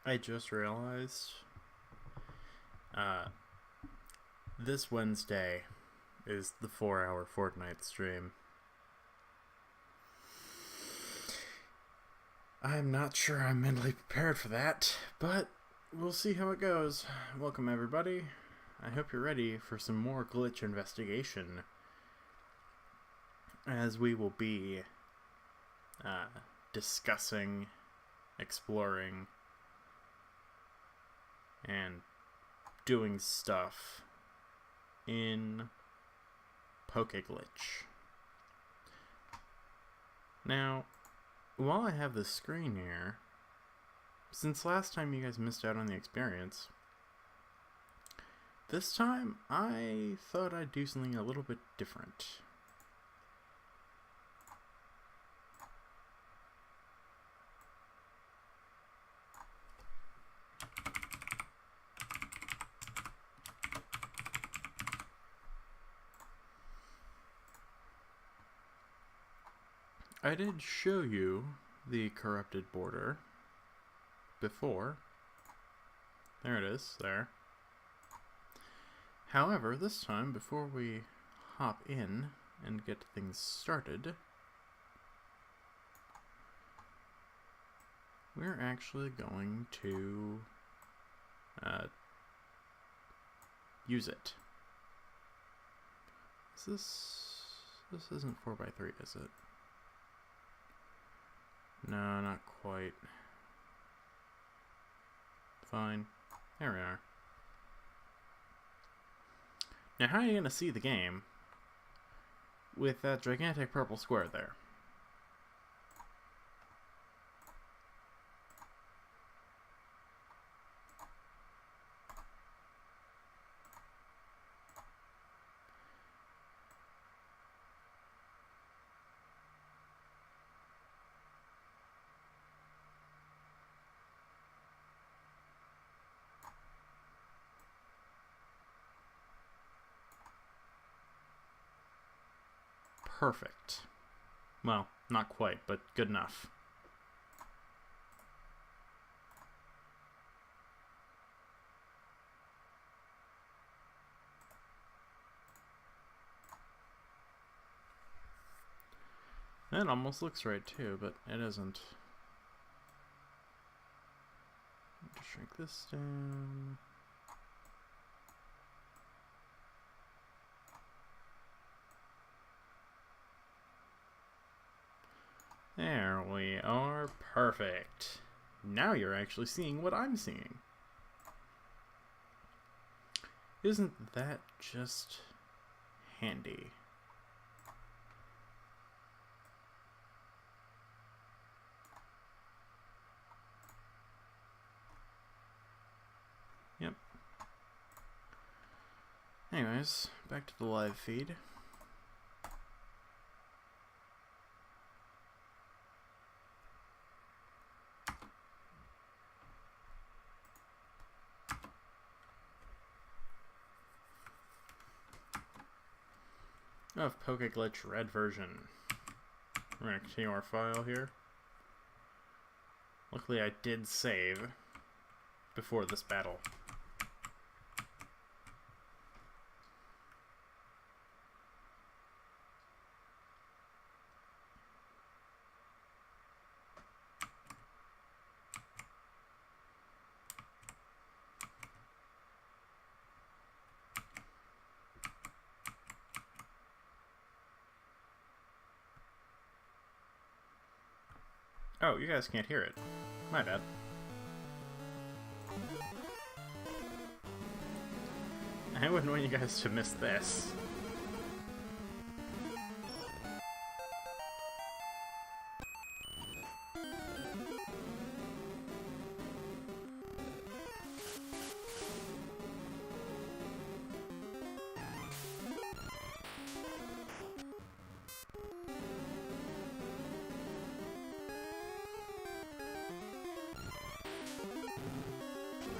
I just realized uh, this Wednesday is the 4-hour Fortnite stream. I'm not sure I'm mentally prepared for that, but we'll see how it goes. Welcome, everybody. I hope you're ready for some more glitch investigation, as we will be discussing, exploring, and doing stuff in Pokeglitch. Now, while I have the screen here, since last time you guys missed out on the experience, this time I thought I'd do something a little bit different. I did show you the corrupted border before. There it is, there. However, this time, before we hop in and get things started, we're actually going to use it. This isn't 4x3, is it? No, not quite. Fine. There we are. Now, how are you going to see the game with that gigantic purple square there? Perfect. Well, not quite, but good enough. That almost looks right too, but it isn't. Just shrink this down. There we are. Perfect. Now you're actually seeing what I'm seeing. Isn't that just handy? Yep. Anyways, back to the live feed. Of Pokeglitch Red version. We're going to continue our file here. Luckily I did save before this battle. Oh, you guys can't hear it. My bad. I wouldn't want you guys to miss this.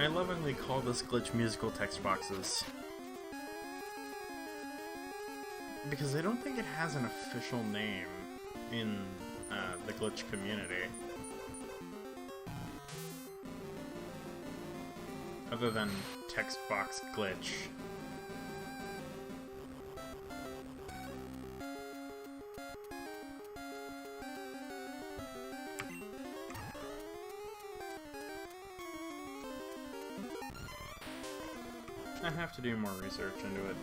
I lovingly call this glitch musical text boxes, because I don't think it has an official name in the glitch community. other than text box glitch. I have to do more research into it.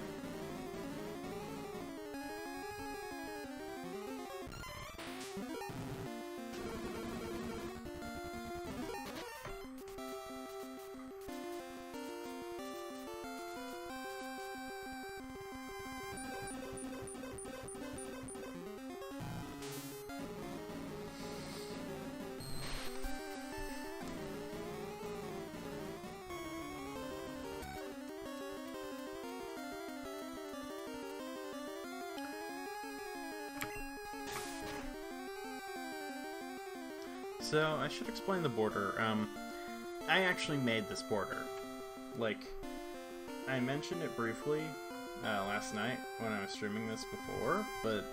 So, I should explain the border. I actually made this border. Like, I mentioned it briefly last night when I was streaming this before, but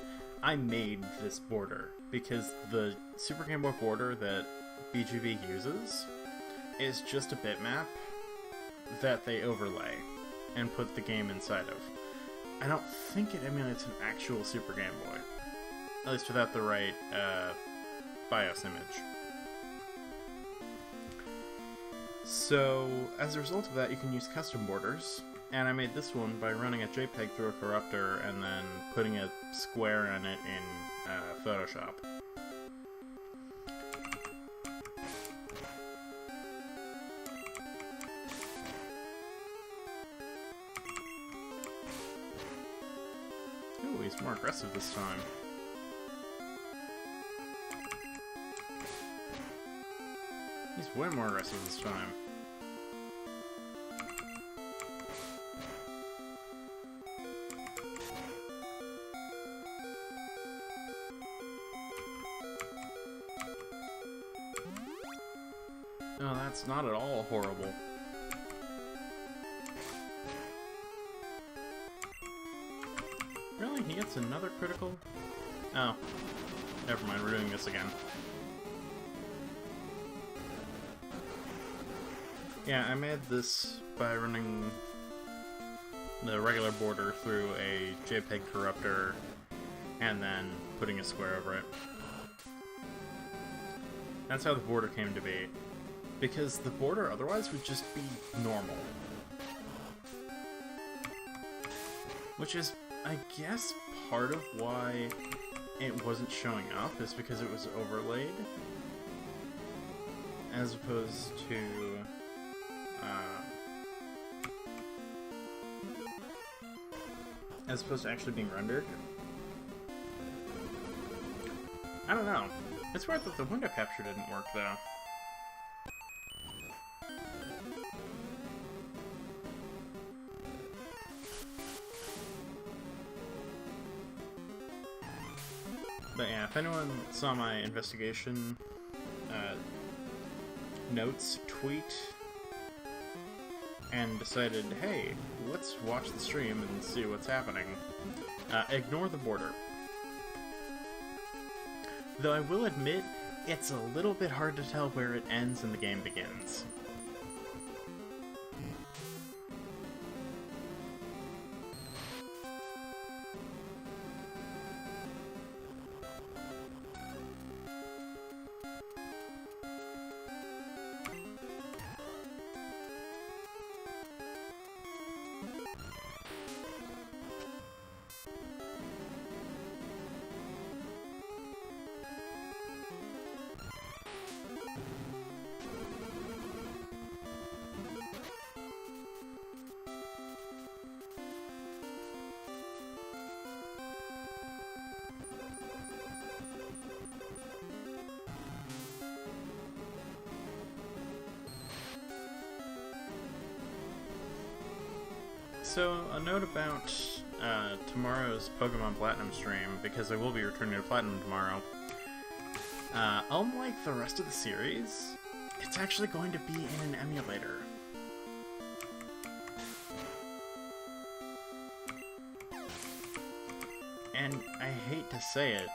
I made this border because the Super Game Boy border that BGB uses is just a bitmap that they overlay and put the game inside of. I don't think it emulates an actual Super Game Boy, at least without the right BIOS image. So, as a result of that, you can use custom borders, and I made this one by running a JPEG through a corruptor and then putting a square on it in Photoshop. Ooh, he's more aggressive this time. He's way more aggressive this time. No, that's not at all horrible. Really? He gets another critical? Oh. Never mind, we're doing this again. Yeah, I made this by running the regular border through a JPEG corruptor and then putting a square over it. That's how the border came to be, because the border otherwise would just be normal. Which is, I guess, part of why it wasn't showing up, is because it was overlaid, as opposed to actually being rendered. I don't know. It's weird that the window capture didn't work, though. But yeah, if anyone saw my investigation notes tweet and decided, hey, let's watch the stream and see what's happening, ignore the border. Though I will admit, it's a little bit hard to tell where it ends and the game begins. So, a note about tomorrow's Pokemon Platinum stream, because I will be returning to Platinum tomorrow. Unlike the rest of the series, it's actually going to be in an emulator. And I hate to say it,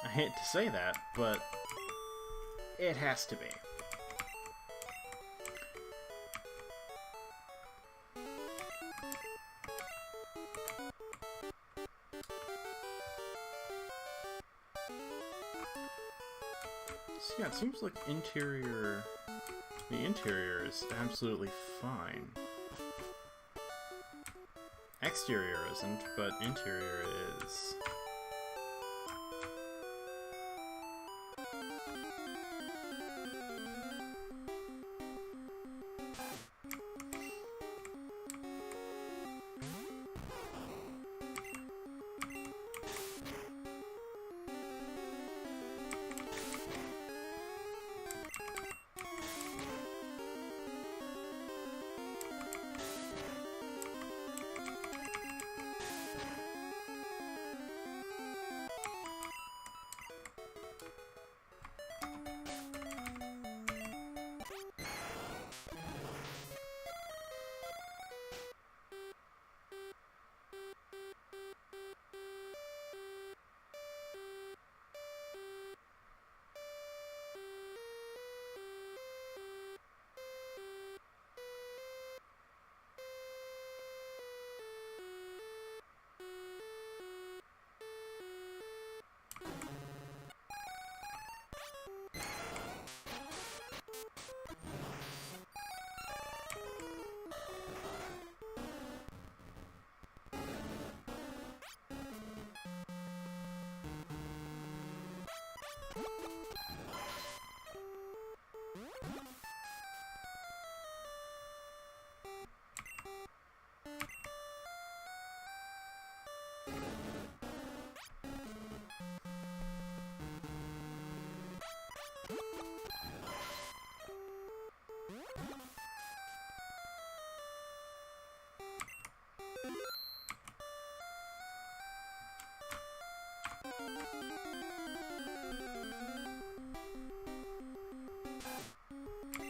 I hate to say that, but it has to be. seems like the interior is absolutely fine. Exterior isn't, but interior is.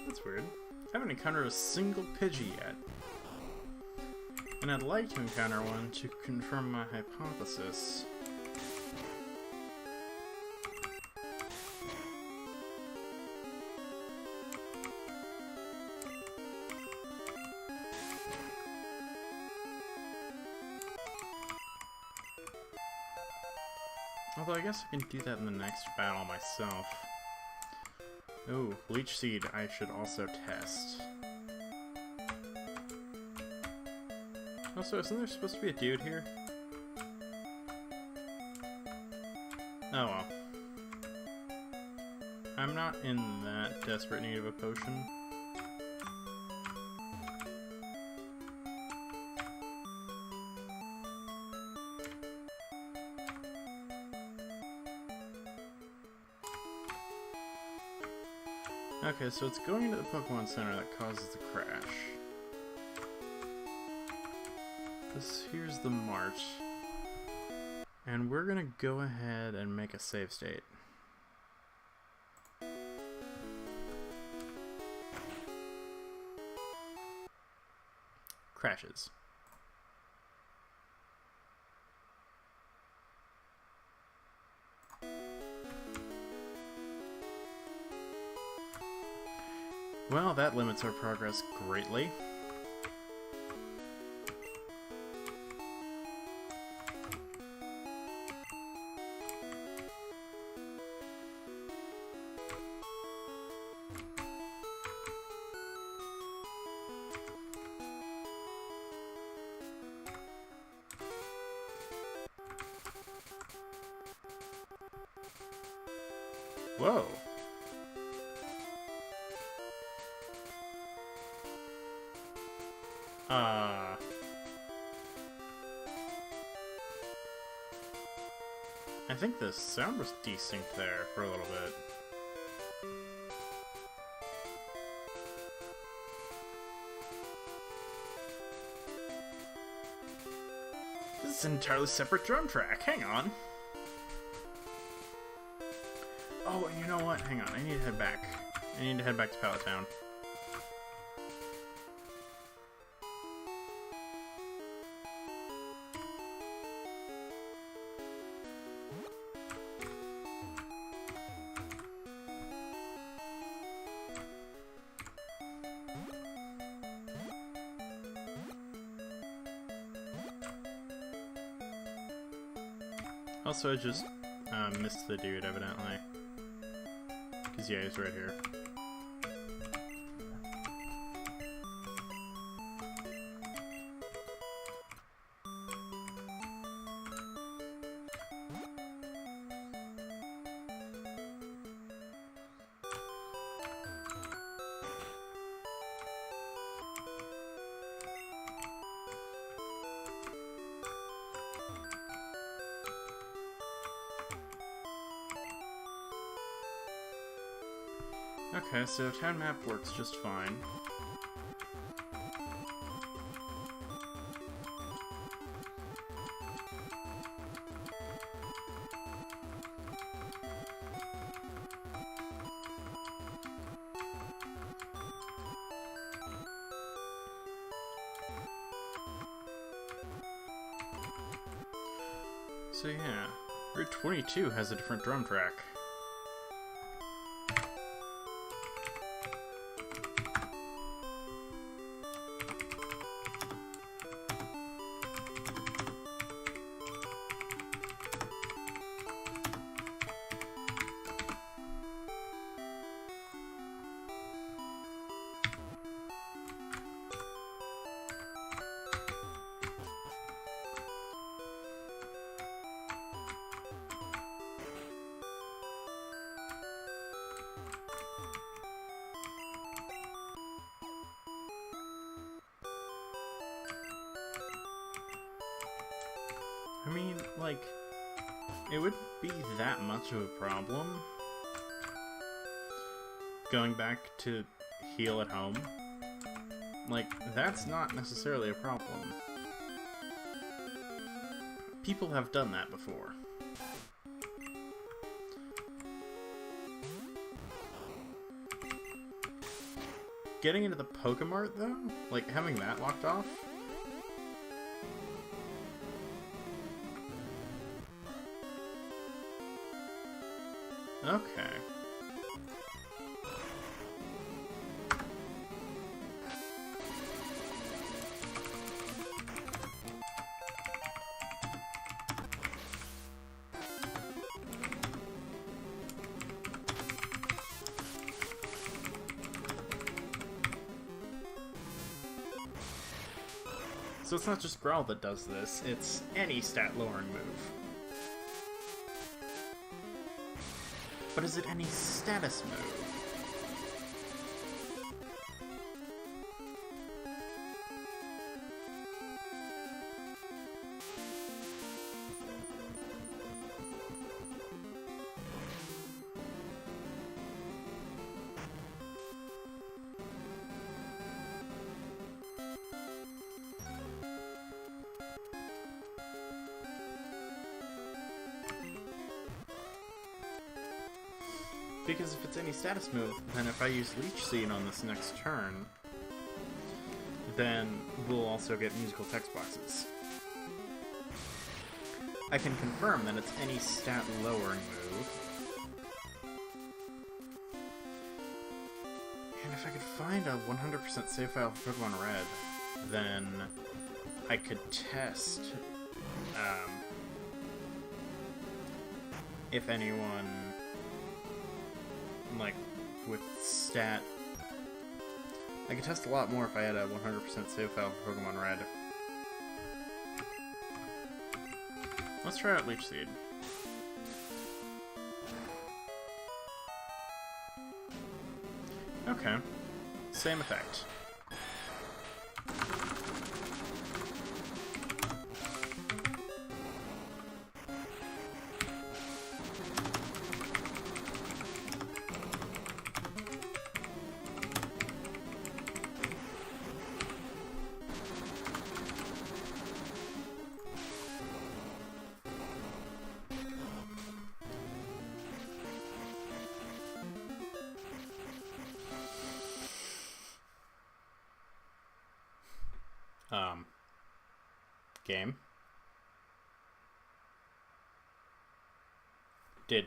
That's weird. I haven't encountered a single Pidgey yet. And I'd like to encounter one to confirm my hypothesis. Although I guess I can do that in the next battle myself. Oh, Leech Seed I should also test. Also, isn't there supposed to be a dude here? Oh well. I'm not in that desperate need of a potion. Okay, so it's going into the Pokemon Center that causes the crash. Here's the march. And we're gonna go ahead and make a save state. Crashes. Well, that limits our progress greatly. Whoa. I think the sound was desynced there for a little bit. This is an entirely separate drum track. Hang on. Oh, and you know what? Hang on. I need to head back. I need to head back to Pallet Town. Also, I just missed the dude, evidently. Because Yeah, he's right here. Okay, so town map works just fine. So yeah, Route 22 has a different drum track. I mean, like, it wouldn't be that much of a problem going back to heal at home. Like, that's not necessarily a problem. People have done that before. Getting into the Pokemart, though? Like, having that locked off? Okay. So it's not just Growl that does this, it's any stat-lowering move. But is it any status move? Because if it's any status move, then if I use Leech Seed on this next turn, then we'll also get musical text boxes. I can confirm that it's any stat lowering move. And if I could find a 100% save file for Pokemon Red, then I could test if anyone, like, with stat... I could test a lot more if I had a 100% save file for Pokemon Red. Let's try out Leech Seed. Okay. Same effect. Game. Did.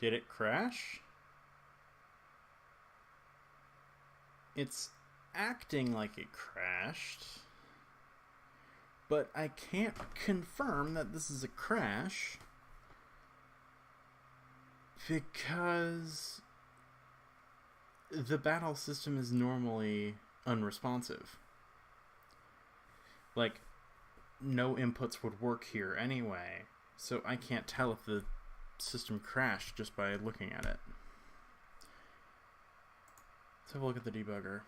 Did it crash? It's acting like it crashed, but I can't confirm that this is a crash because the battle system is normally unresponsive. Like, no inputs would work here anyway, so I can't tell if the system crashed just by looking at it. Let's have a look at the debugger.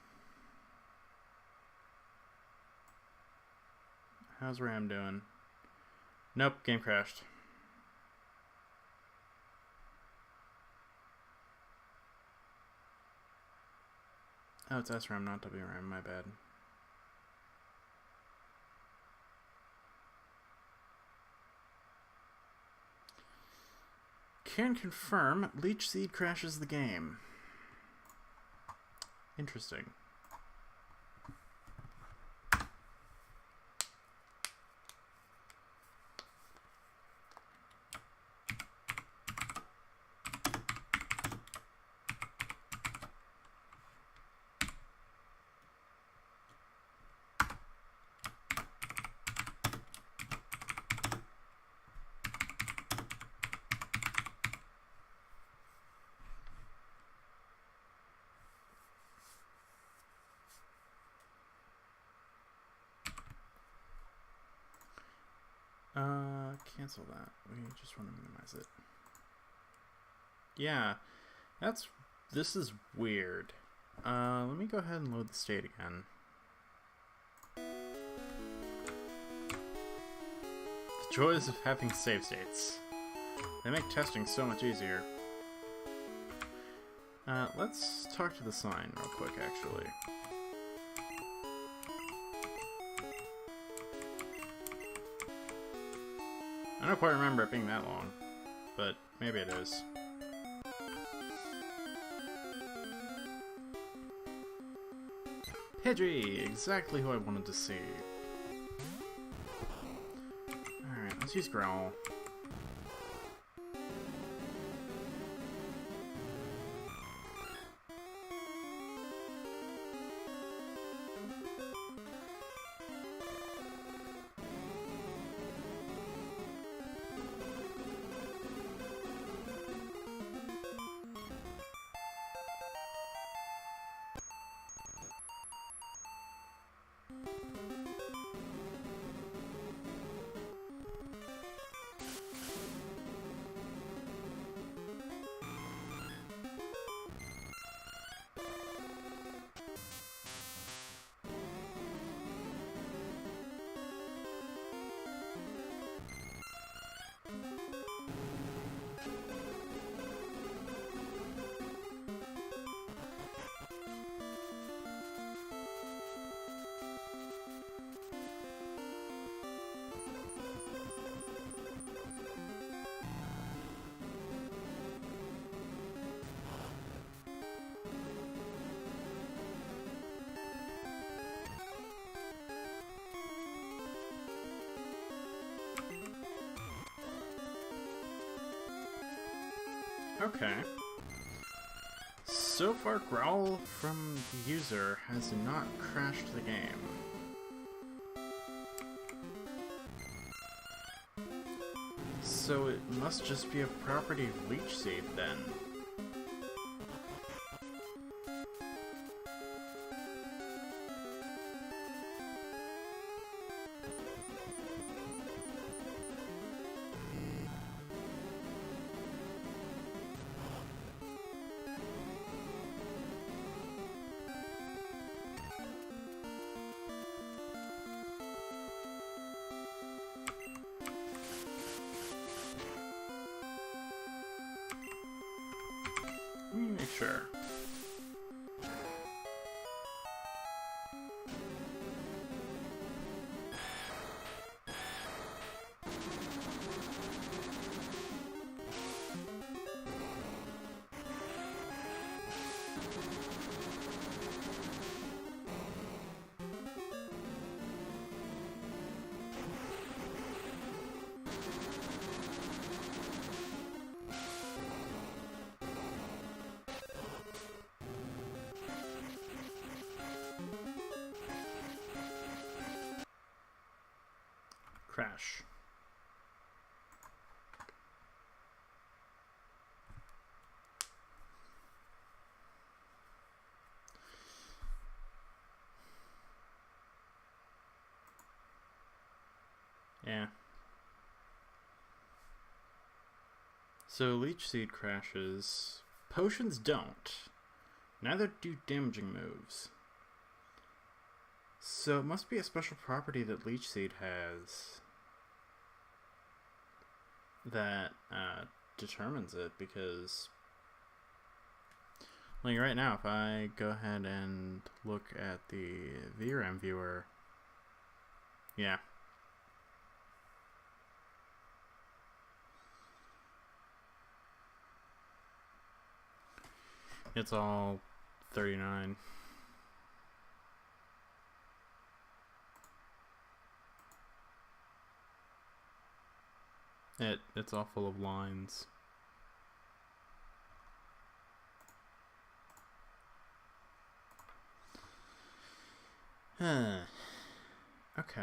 How's RAM doing? Nope, game crashed. Oh, it's SRAM, not WRAM, my bad. Can confirm, Leech Seed crashes the game. Interesting. Cancel that. We just want to minimize it. Yeah, this is weird. Let me go ahead and load the state again. The joys of having save states. They make testing so much easier. Let's talk to the sign real quick, actually. I don't quite remember it being that long, but maybe it is. Pidgey! Exactly who I wanted to see. Alright, let's use Growl. Okay. So far, Growl from the user has not crashed the game. So it must just be a property of Leech Seed then. Let me make sure. Crash. Yeah. So Leech Seed crashes. Potions don't. Neither do damaging moves. So it must be a special property that Leech Seed has that determines it, because like right now, if I go ahead and look at the VRAM viewer, yeah. It's all 39. It's all full of lines. Okay.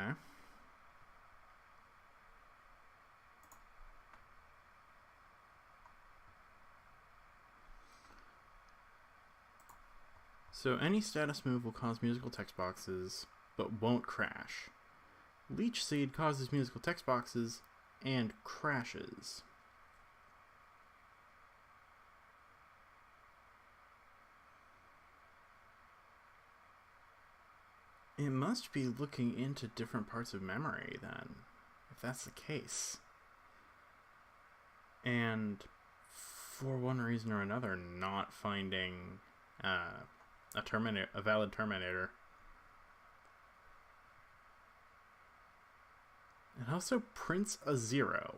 So any status move will cause musical text boxes, but won't crash. Leech Seed causes musical text boxes and crashes. It must be looking into different parts of memory then, if that's the case. And for one reason or another, not finding a valid terminator. It also prints a 0.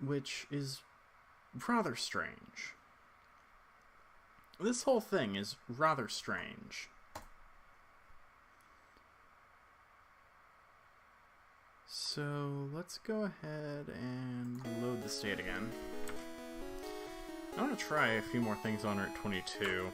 Which is rather strange. This whole thing is rather strange. So let's go ahead and load the state again. I want to try a few more things on Route 22.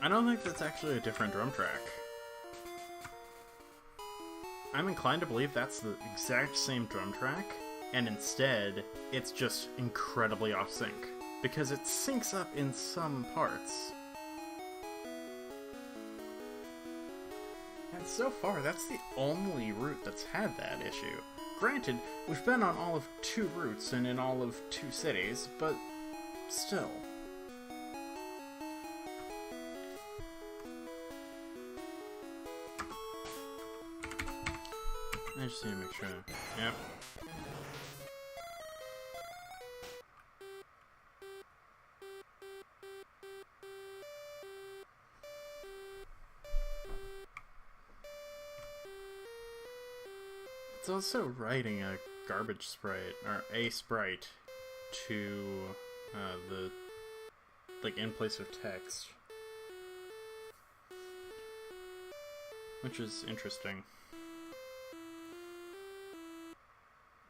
I don't think that's actually a different drum track. I'm inclined to believe that's the exact same drum track, and instead, it's just incredibly off sync, because it syncs up in some parts. And so far, that's the only route that's had that issue. Granted, we've been on all of 2 routes and in all of 2 cities, but still. I just need to make sure. Yep. It's also writing a garbage sprite, or a sprite, to the like in place of text, which is interesting.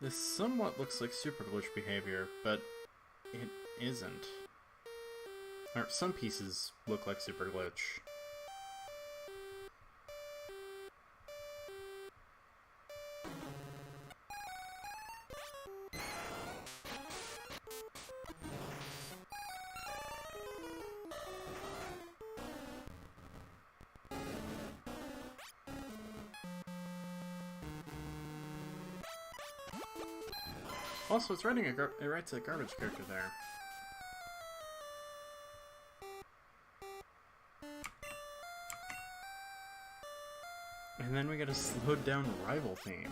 This somewhat looks like Super Glitch behavior, but it isn't. Or some pieces look like Super Glitch. Also, it writes a garbage character there. And then we get a slowed down rival theme.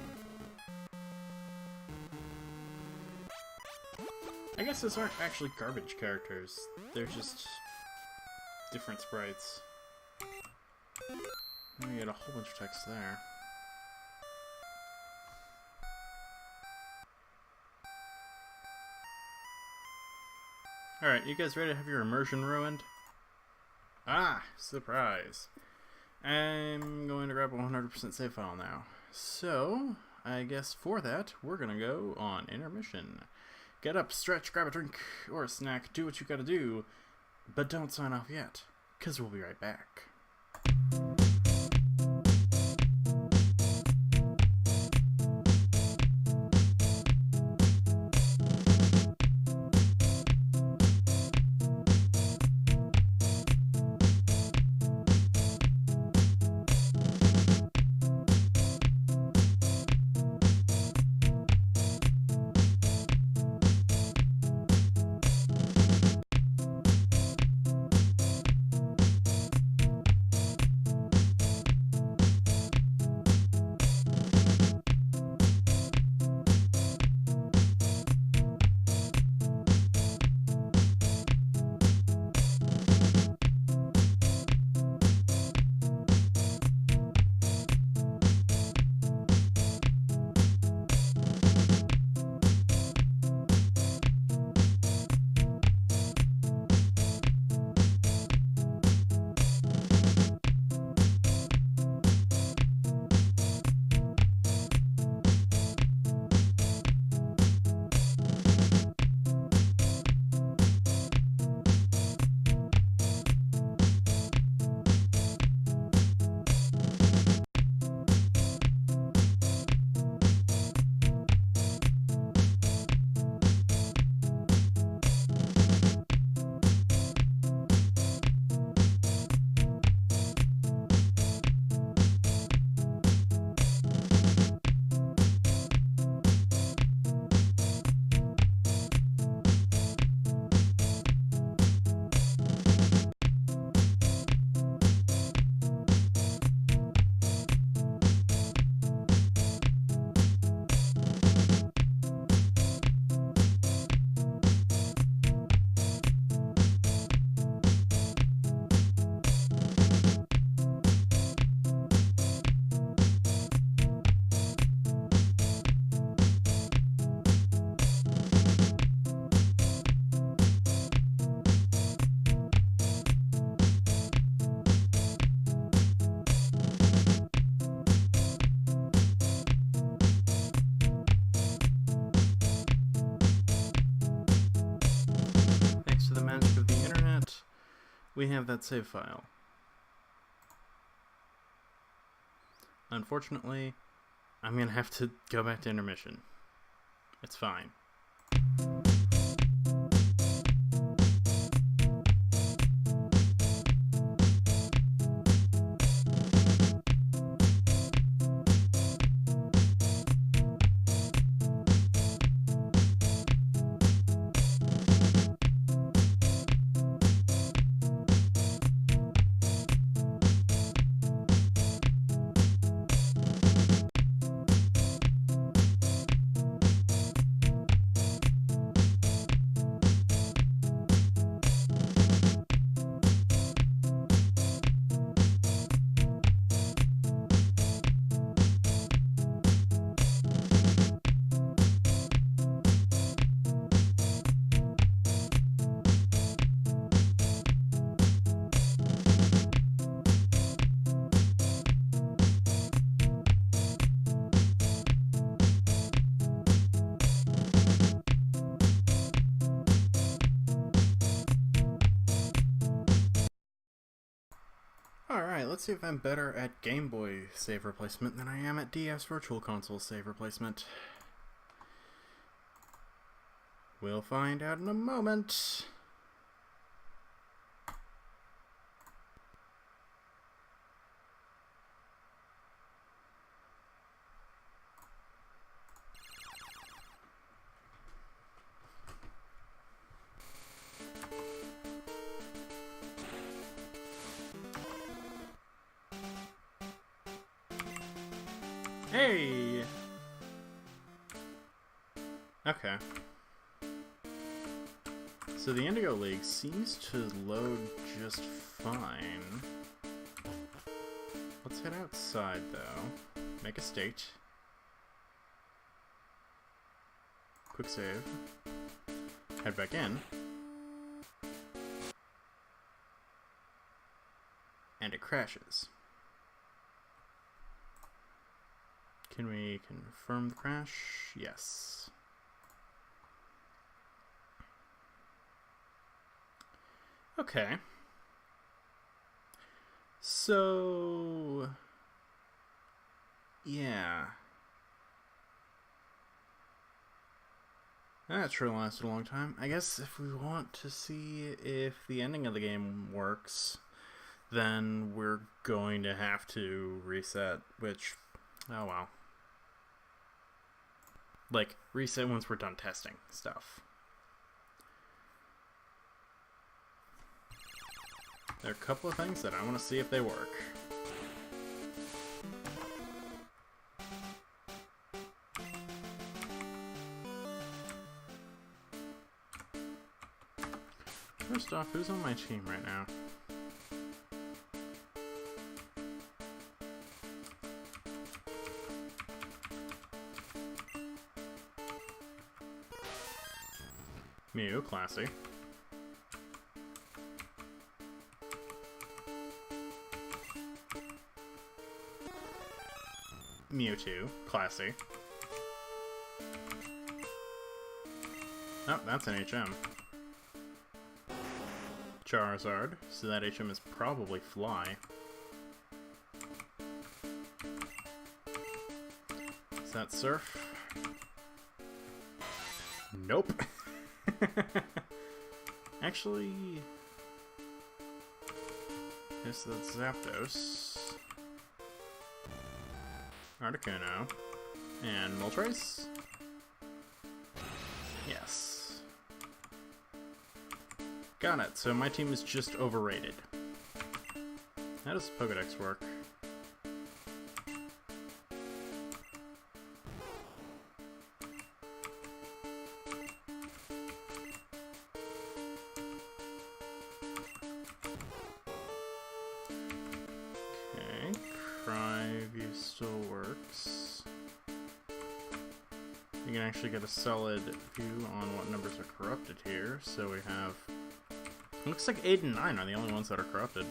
I guess those aren't actually garbage characters. They're just different sprites. And we get a whole bunch of text there. Alright, you guys ready to have your immersion ruined? Ah, surprise. I'm going to grab a 100% save file now. So, I guess for that, we're going to go on intermission. Get up, stretch, grab a drink or a snack, do what you gotta do, but don't sign off yet, because we'll be right back. We have that save file. Unfortunately, I'm gonna have to go back to intermission. It's fine. Alright, let's see if I'm better at Game Boy save replacement than I am at DS Virtual Console save replacement. We'll find out in a moment. Hey! Okay. So the Indigo League seems to load just fine. Let's head outside, though. Make a state. Quick save. Head back in. And it crashes. Can we confirm the crash? Yes. Okay. So... yeah. That sure lasted a long time. I guess if we want to see if the ending of the game works, then we're going to have to reset, which... oh well. Like, reset once we're done testing stuff. There are a couple of things that I want to see if they work. First off, who's on my team right now? Mew, classy. Mewtwo, classy. Oh, that's an HM. Charizard, so that HM is probably Fly. Is that Surf? Nope. Actually... okay, so that's Zapdos. Articuno. And Moltres? Yes. Got it, so my team is just overrated. How does Pokedex work? Still works. You can actually get a solid view on what numbers are corrupted here. So we have... it looks like 8 and 9 are the only ones that are corrupted.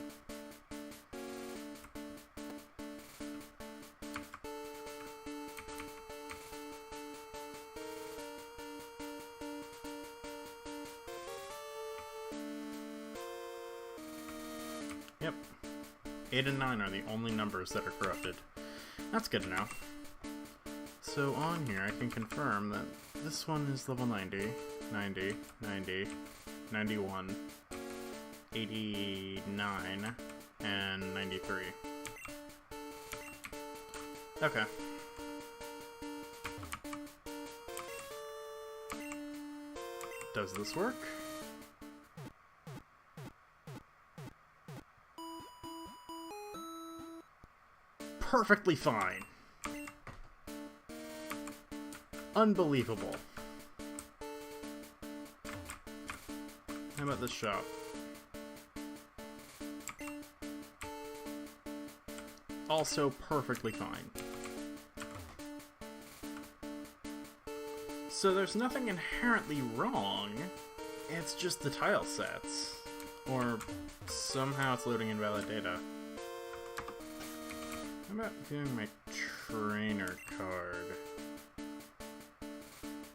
Yep. 8 and 9 are the only numbers that are corrupted. That's good enough. So on here, I can confirm that this one is level 90, 90, 90, 91, 89, and 93. Okay. Does this work? Perfectly fine. Unbelievable. How about this shop? Also perfectly fine. So there's nothing inherently wrong, it's just the tile sets. Or somehow it's loading invalid data. How about doing my trainer card?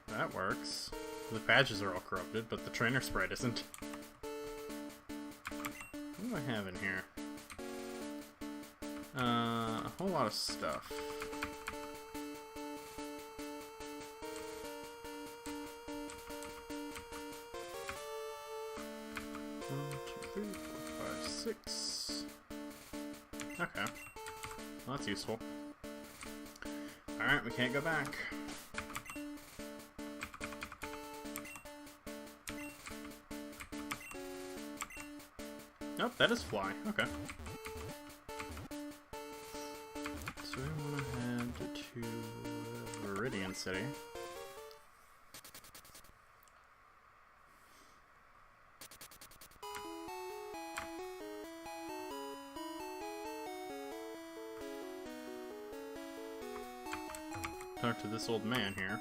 That works. The badges are all corrupted, but the trainer sprite isn't. What do I have in here? A whole lot of stuff. One, two, three, four, five, six. Okay. Well, that's useful. Alright, we can't go back. Nope, that is fly. Okay. So we want to head to Viridian City. Talk to this old man here.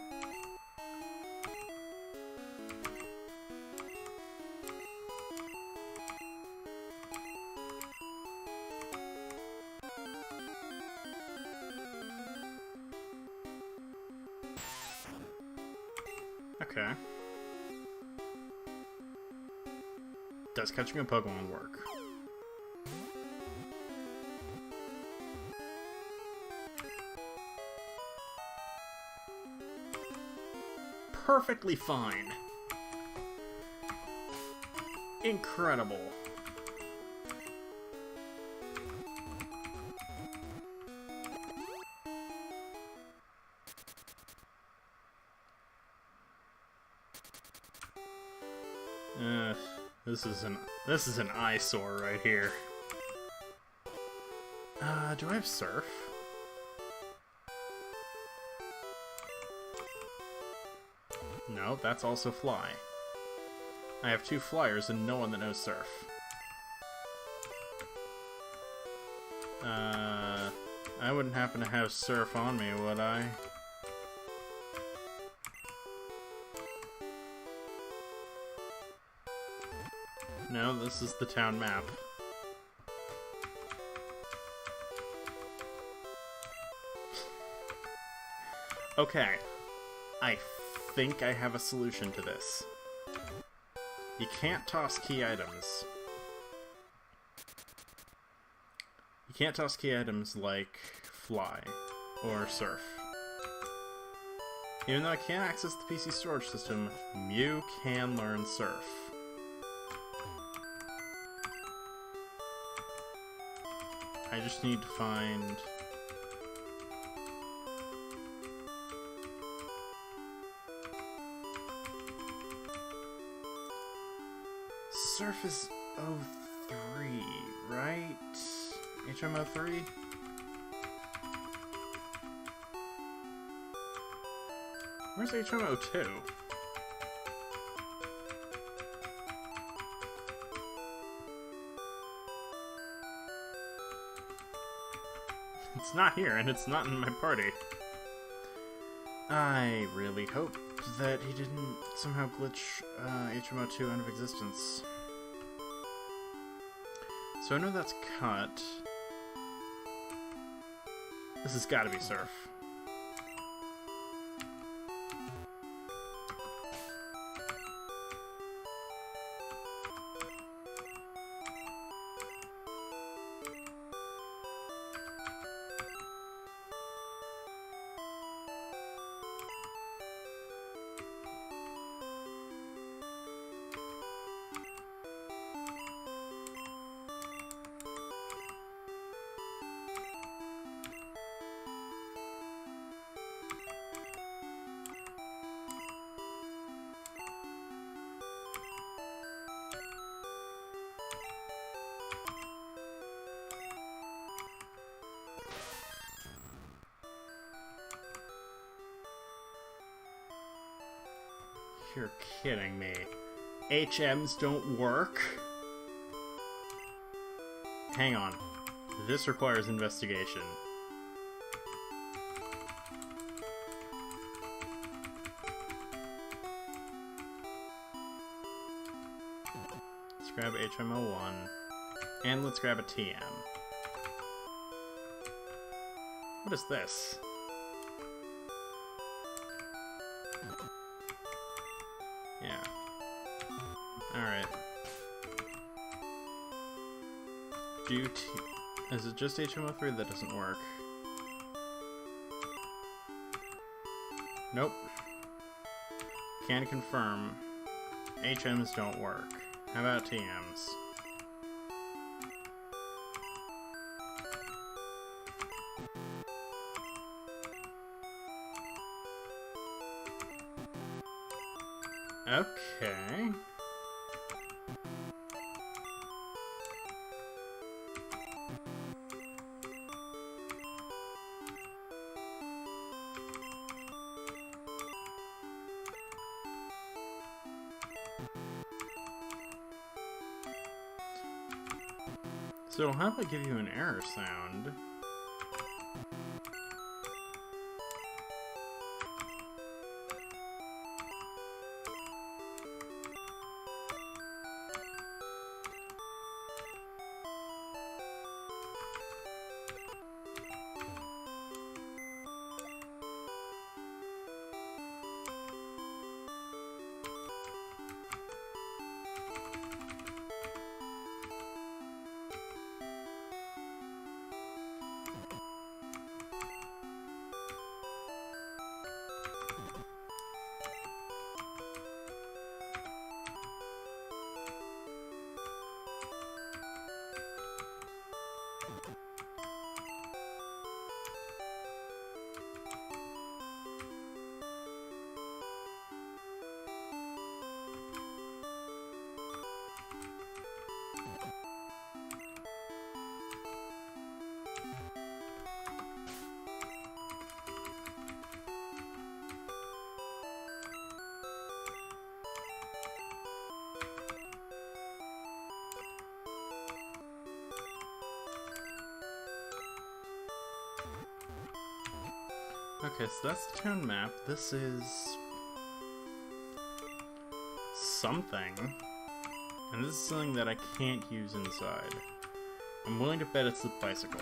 Okay. Does catching a Pokemon work? Perfectly fine. Incredible. This is an eyesore right here. Do I have Surf? No, that's also Fly. I have 2 Flyers and no one that knows Surf. I wouldn't happen to have Surf on me, would I? No, this is the town map. Okay. I think I have a solution to this. You can't toss key items. You can't toss key items like Fly or Surf. Even though I can't access the PC storage system, Mew can learn Surf. I just need to find... Surf is 03, right? HM03? Where's HM02? It's not here, and it's not in my party. I really hope that he didn't somehow glitch HM02 out of existence. So I know that's cut. This has got to be Surf. You're kidding me. HMs don't work? Hang on. This requires investigation. Let's grab HM01. And let's grab a TM. What is this? Yeah. Alright. Is it just HM03 that doesn't work? Nope. Can confirm. HMs don't work. How about TMs? Okay. So how about I give you an error sound? Okay, so that's the town map. This is something. And this is something that I can't use inside. I'm willing to bet it's the bicycle.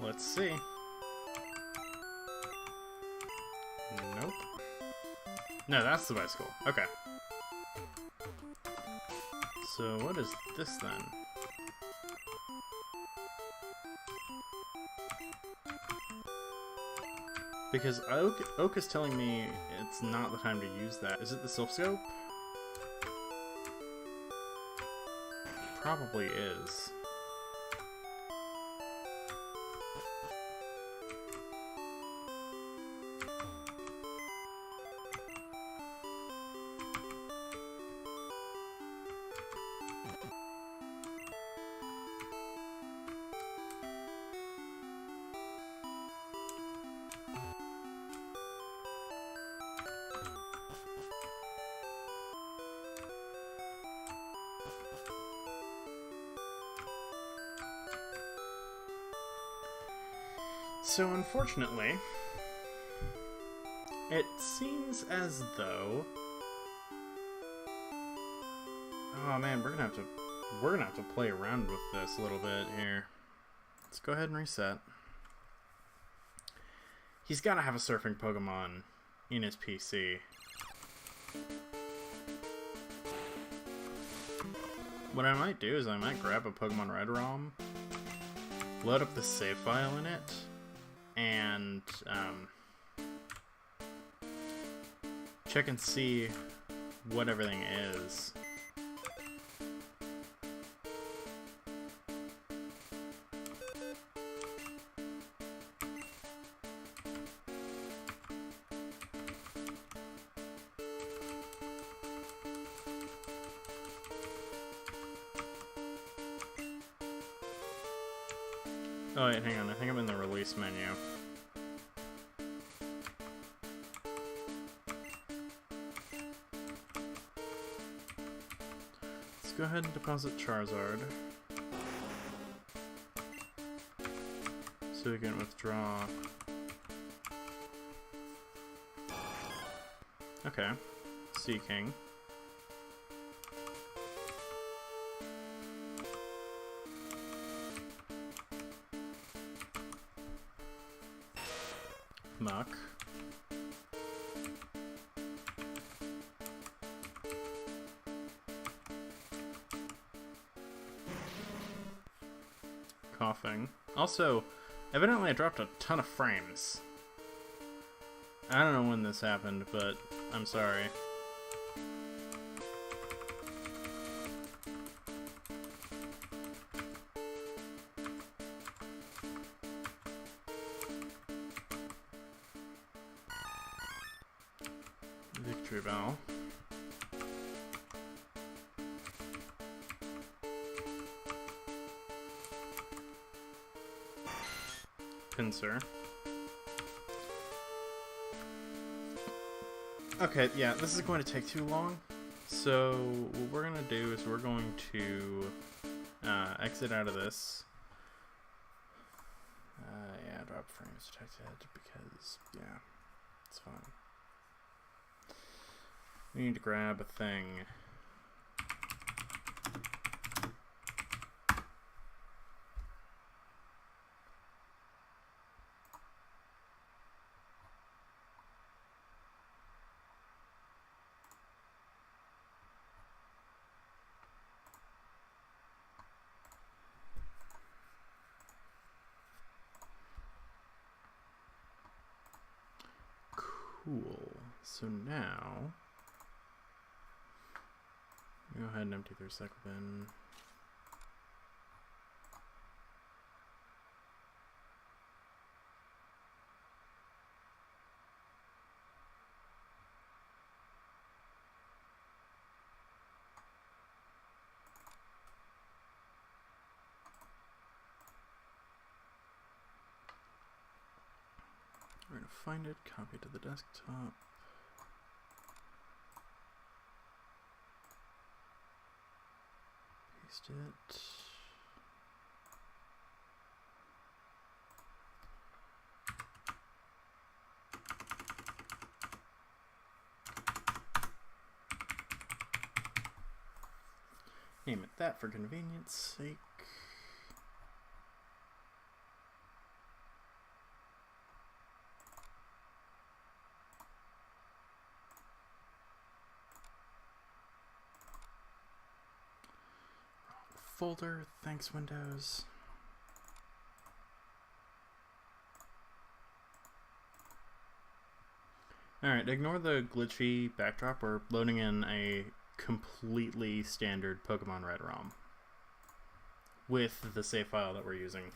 Let's see. Nope. No, that's the bicycle. Okay. So what is this then? Because Oak is telling me it's not the time to use that. Is it the Sylph Scope? Probably is. So unfortunately, it seems as though... Oh man, we're gonna have to play around with this a little bit here. Let's go ahead and reset. He's gotta have a surfing Pokemon in his PC. What I might do is I might grab a Pokemon Red ROM, load up the save file in it, and check and see what everything is. Oh wait, hang on, I think I'm in the release menu. Let's go ahead and deposit Charizard. So we can withdraw. Okay. Seeking. Muck. coughing. Also, evidently I dropped a ton of frames. I don't know when this happened, but I'm sorry. Victory bell. Pincer. Okay, yeah, this is going to take too long. So what we're going to do is we're going to exit out of this. Yeah, drop frames detected because, yeah, it's fine. We need to grab a thing. Cool. So now, go ahead and empty the recycle bin. We're going to find it, copy it to the desktop. Paste it. Name it that for convenience sake. Folder, thanks Windows. Alright, ignore the glitchy backdrop. We're loading in a completely standard Pokemon Red ROM with the save file that we're using.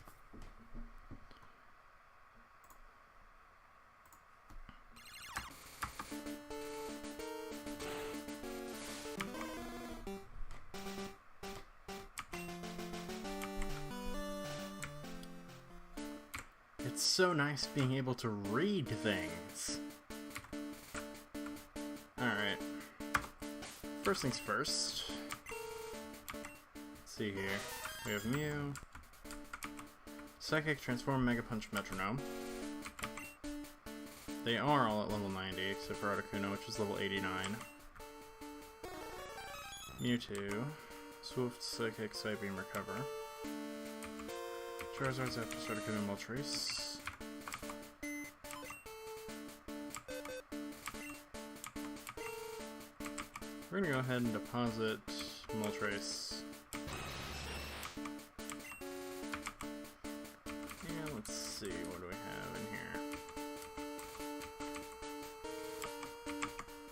It's so nice being able to read things. Alright. First things first. Let's see here. We have Mew. Psychic, Transform, Mega Punch, Metronome. They are all at level 90, except for Articuno, which is level 89. Mewtwo. Swift, Psychic, Psybeam, Recover. Charizard's after Articuno, Moltres. We're gonna go ahead and deposit Moltres. Yeah, let's see, what do we have in here?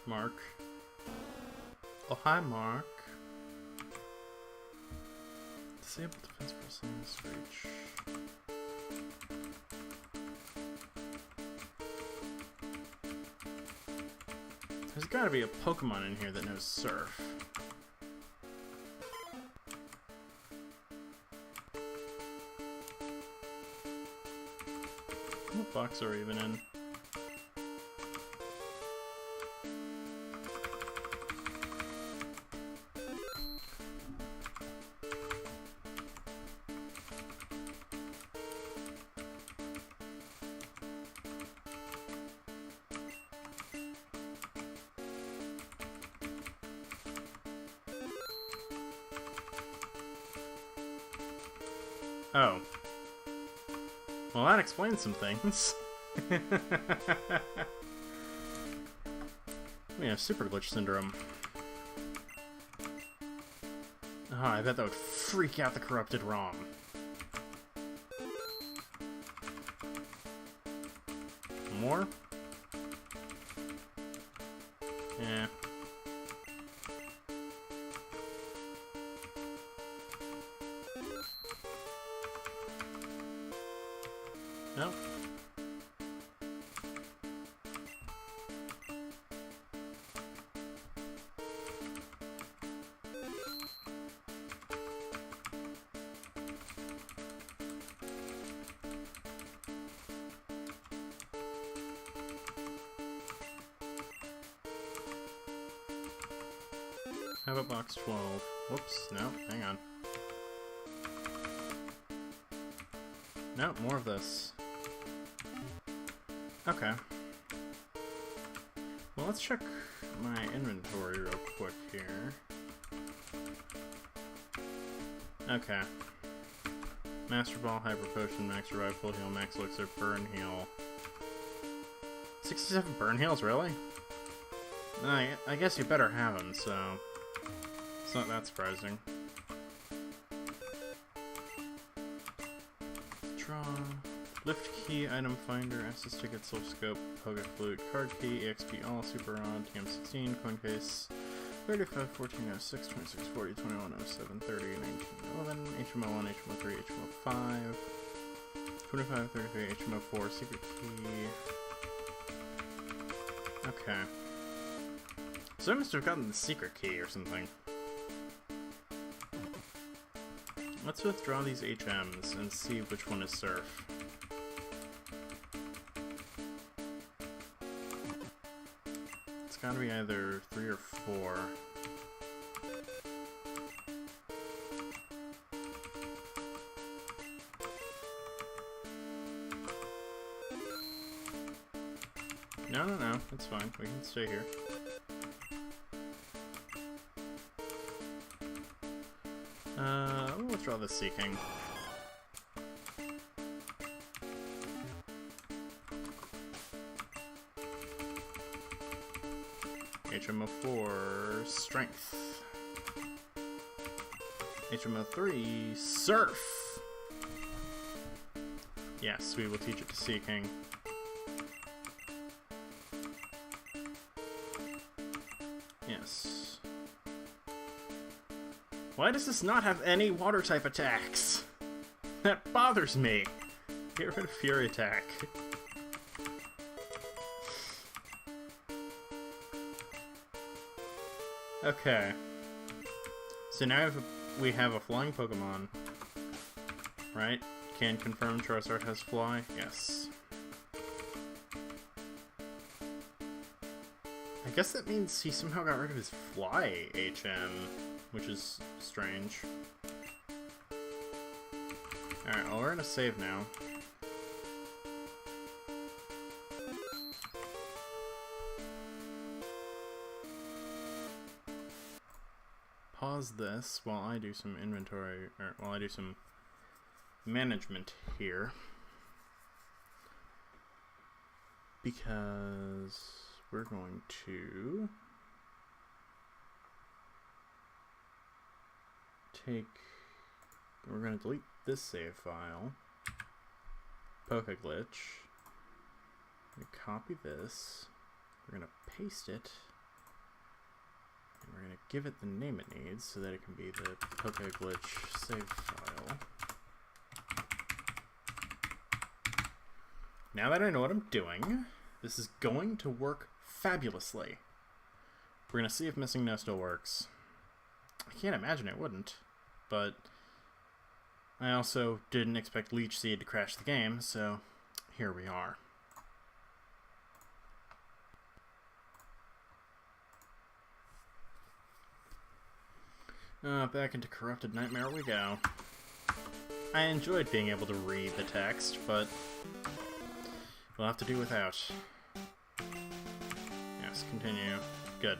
Mark. Oh, hi, Mark. Disable defense person's reach. There's gotta be a Pokemon in here that knows Surf. What box are we even in? Oh. Well, that explains some things. We have Super Glitch Syndrome. Oh, I bet that would freak out the corrupted ROM. more? Yeah. Nope. How about box 12? Whoops, no, hang on. No, more of this. Okay. Well, let's check my inventory real quick here. Okay. Master Ball, Hyper Potion, Max Revive, Full Heal, Max Elixir, Burn Heal. 67 Burn Heals, really? I guess you better have them, so... It's not that surprising. Draw. Lift Key, Item Finder, Access Ticket, Soul Scope, Poke Flute, Card Key, EXP All, Super Rod, TM16, Coin Case, 35, 14, 06, 26, 40, 21, 07, 30, 19, 11, HMO1, HMO3, HMO5, 25, 33, HMO4, Secret Key. Okay. So I must have gotten the secret key or something. Let's withdraw these HMs and see which one is Surf. It's gotta be either 3 or 4. No, it's fine. We can stay here. We'll withdraw the Seeking. HMO4, Strength. HMO3, Surf! Yes, we will teach it to Seeking. Yes. Why does this not have any water-type attacks? That bothers me. Get rid of Fury Attack. Okay. So now we have a flying Pokemon. Right? Can confirm Charizard has Fly? Yes. I guess that means he somehow got rid of his Fly HM, which is strange. Alright, well, we're gonna save now. Pause this while I do some inventory, or while I do some management here. Because we're going to we're going to delete this save file, Pokeglitch, copy this, we're going to paste it, and we're going to give it the name it needs so that it can be the Pokeglitch save file. Now that I know what I'm doing, this is going to work fabulously. We're going to see if Missing No still works. I can't imagine it wouldn't, but I also didn't expect Leech Seed to crash the game, so here we are. Back into Corrupted Nightmare we go. I enjoyed being able to read the text, but we'll have to do without. Yes, continue. Good.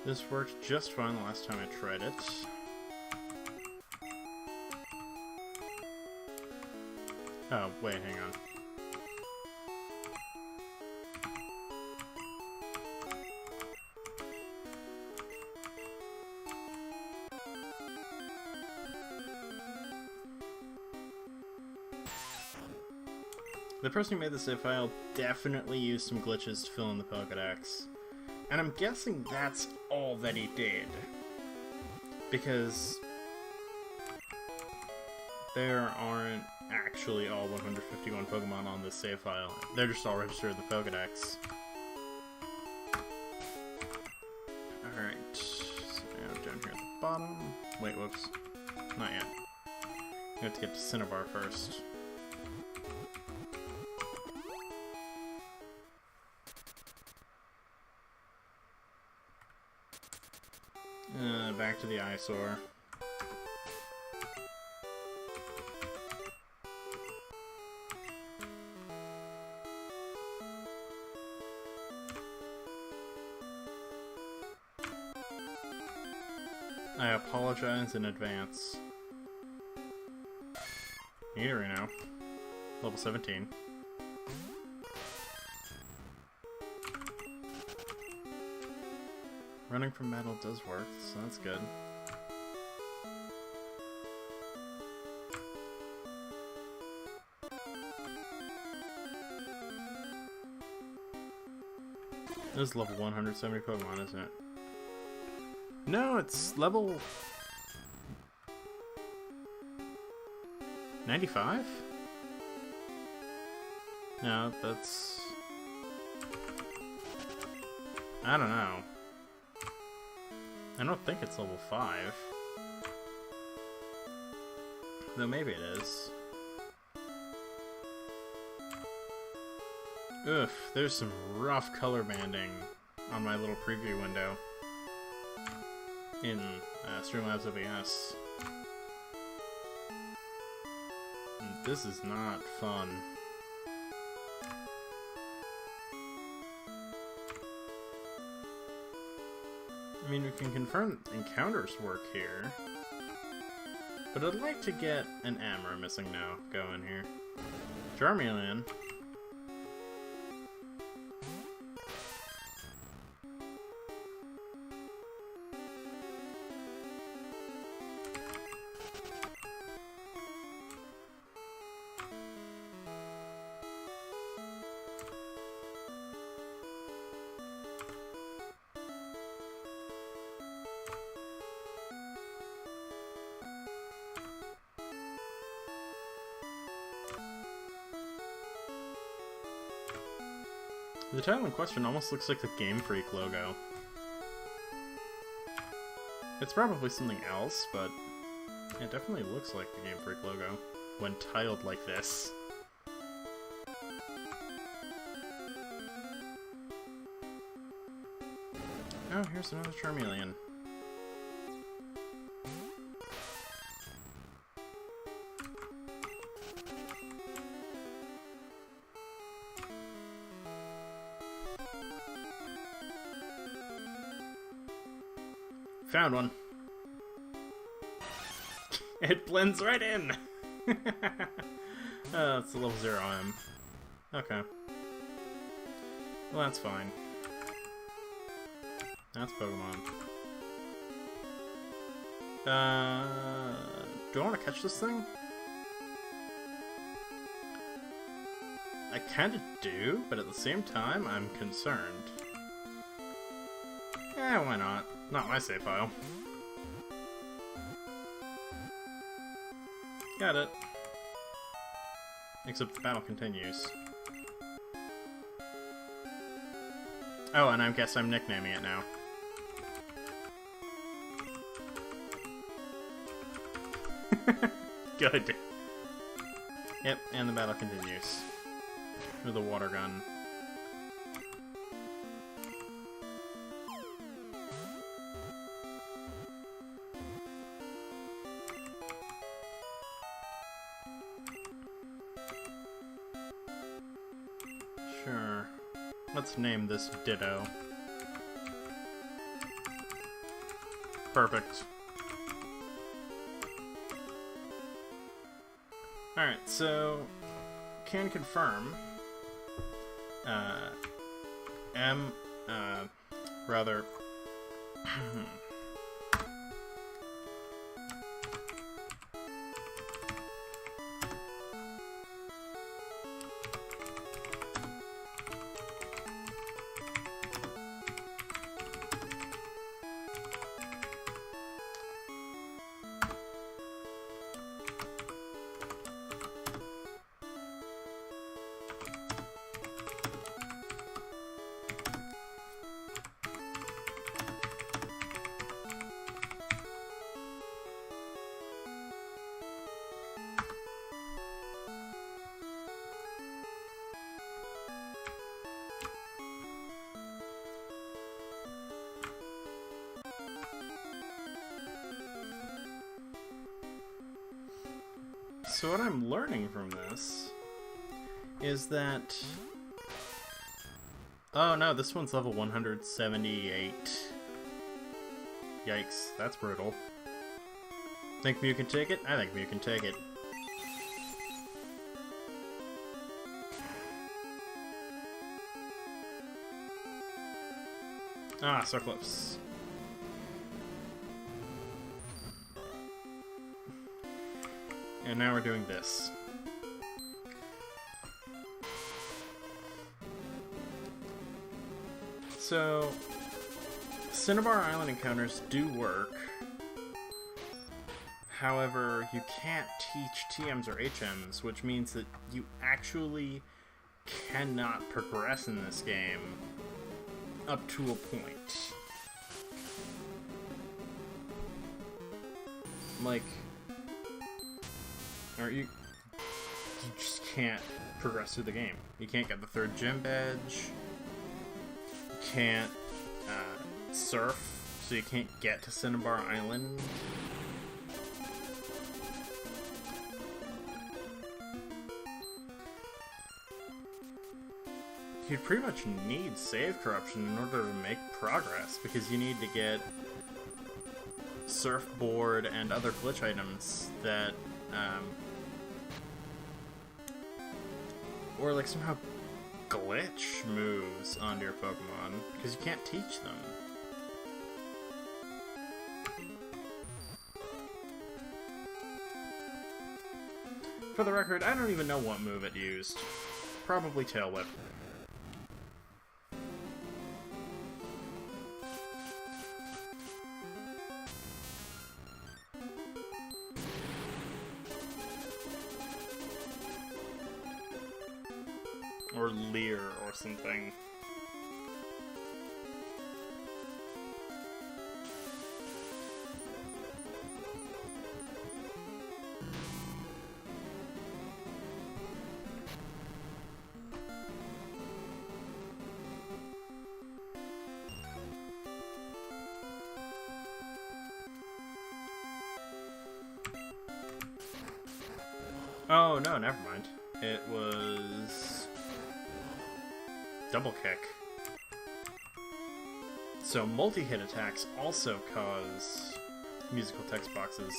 This worked just fine the last time I tried it. Oh, wait, hang on. The person who made the save file definitely used some glitches to fill in the Pokedex. And I'm guessing that's all that he did. Because there aren't actually all 151 Pokemon on this save file. They're just all registered in the Pokedex. Alright, so now down here at the bottom. Wait, whoops. Not yet. We have to get to Cinnabar first. Back to the eyesore. I apologize in advance. Eatery now. Level 17. Running from metal does work, so that's good. This is level 170 Pokemon, isn't it? No, it's level 95? No, that's... I don't know. I don't think it's level 5. Though maybe it is. Oof, there's some rough color banding on my little preview window in Streamlabs OBS. And this is not fun. I mean, we can confirm encounters work here, but I'd like to get an M or missing now going here. Charmeleon. The title in question almost looks like the Game Freak logo. It's probably something else, but it definitely looks like the Game Freak logo when tiled like this. Oh, here's another Charmeleon. Found one. It blends right in. Oh, it's a level 0 M. Okay. Well, that's fine. That's Pokemon. Do I want to catch this thing? I kinda do, but at the same time, I'm concerned. Eh, why not? Not my save file. Got it. Except the battle continues. Oh, and I guess I'm nicknaming it now. Good. Yep, and the battle continues. With a water gun. Sure. Let's name this Ditto. Perfect. Alright, so can confirm, rather, so what I'm learning from this is that... Oh no, this one's level 178. Yikes, that's brutal. Think Mew can take it? I think Mew can take it. Ah, so close. And now we're doing this. So, Cinnabar Island encounters do work. However, you can't teach TMs or HMs, which means that you actually cannot progress in this game up to a point. Like, or you just can't progress through the game. You can't get the 3rd gym badge. You can't surf, so you can't get to Cinnabar Island. You pretty much need save corruption in order to make progress, because you need to get surfboard and other glitch items that or like somehow glitch moves onto your Pokemon, because you can't teach them. For the record, I don't even know what move it used. Probably Tail Whip. Or Leer or something. Oh, no, never mind. It was double kick. So multi-hit attacks also cause musical text boxes.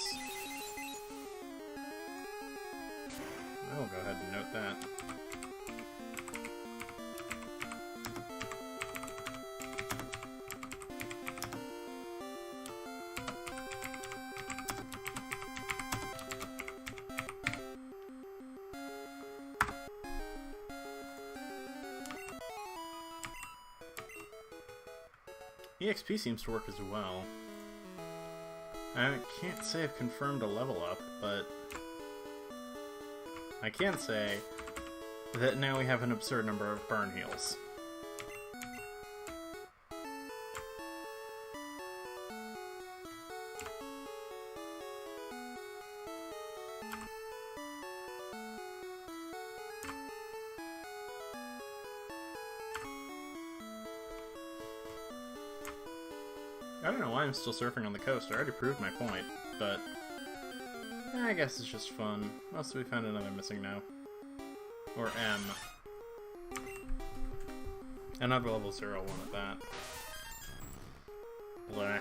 I will go ahead and note that. EXP seems to work as well. I can't say I've confirmed a level up, but I can say that now we have an absurd number of burn heals. I don't know why I'm still surfing on the coast. I already proved my point, but I guess it's just fun. Also, we found another missing now. Or M. Another level 0 one at that. Bleh.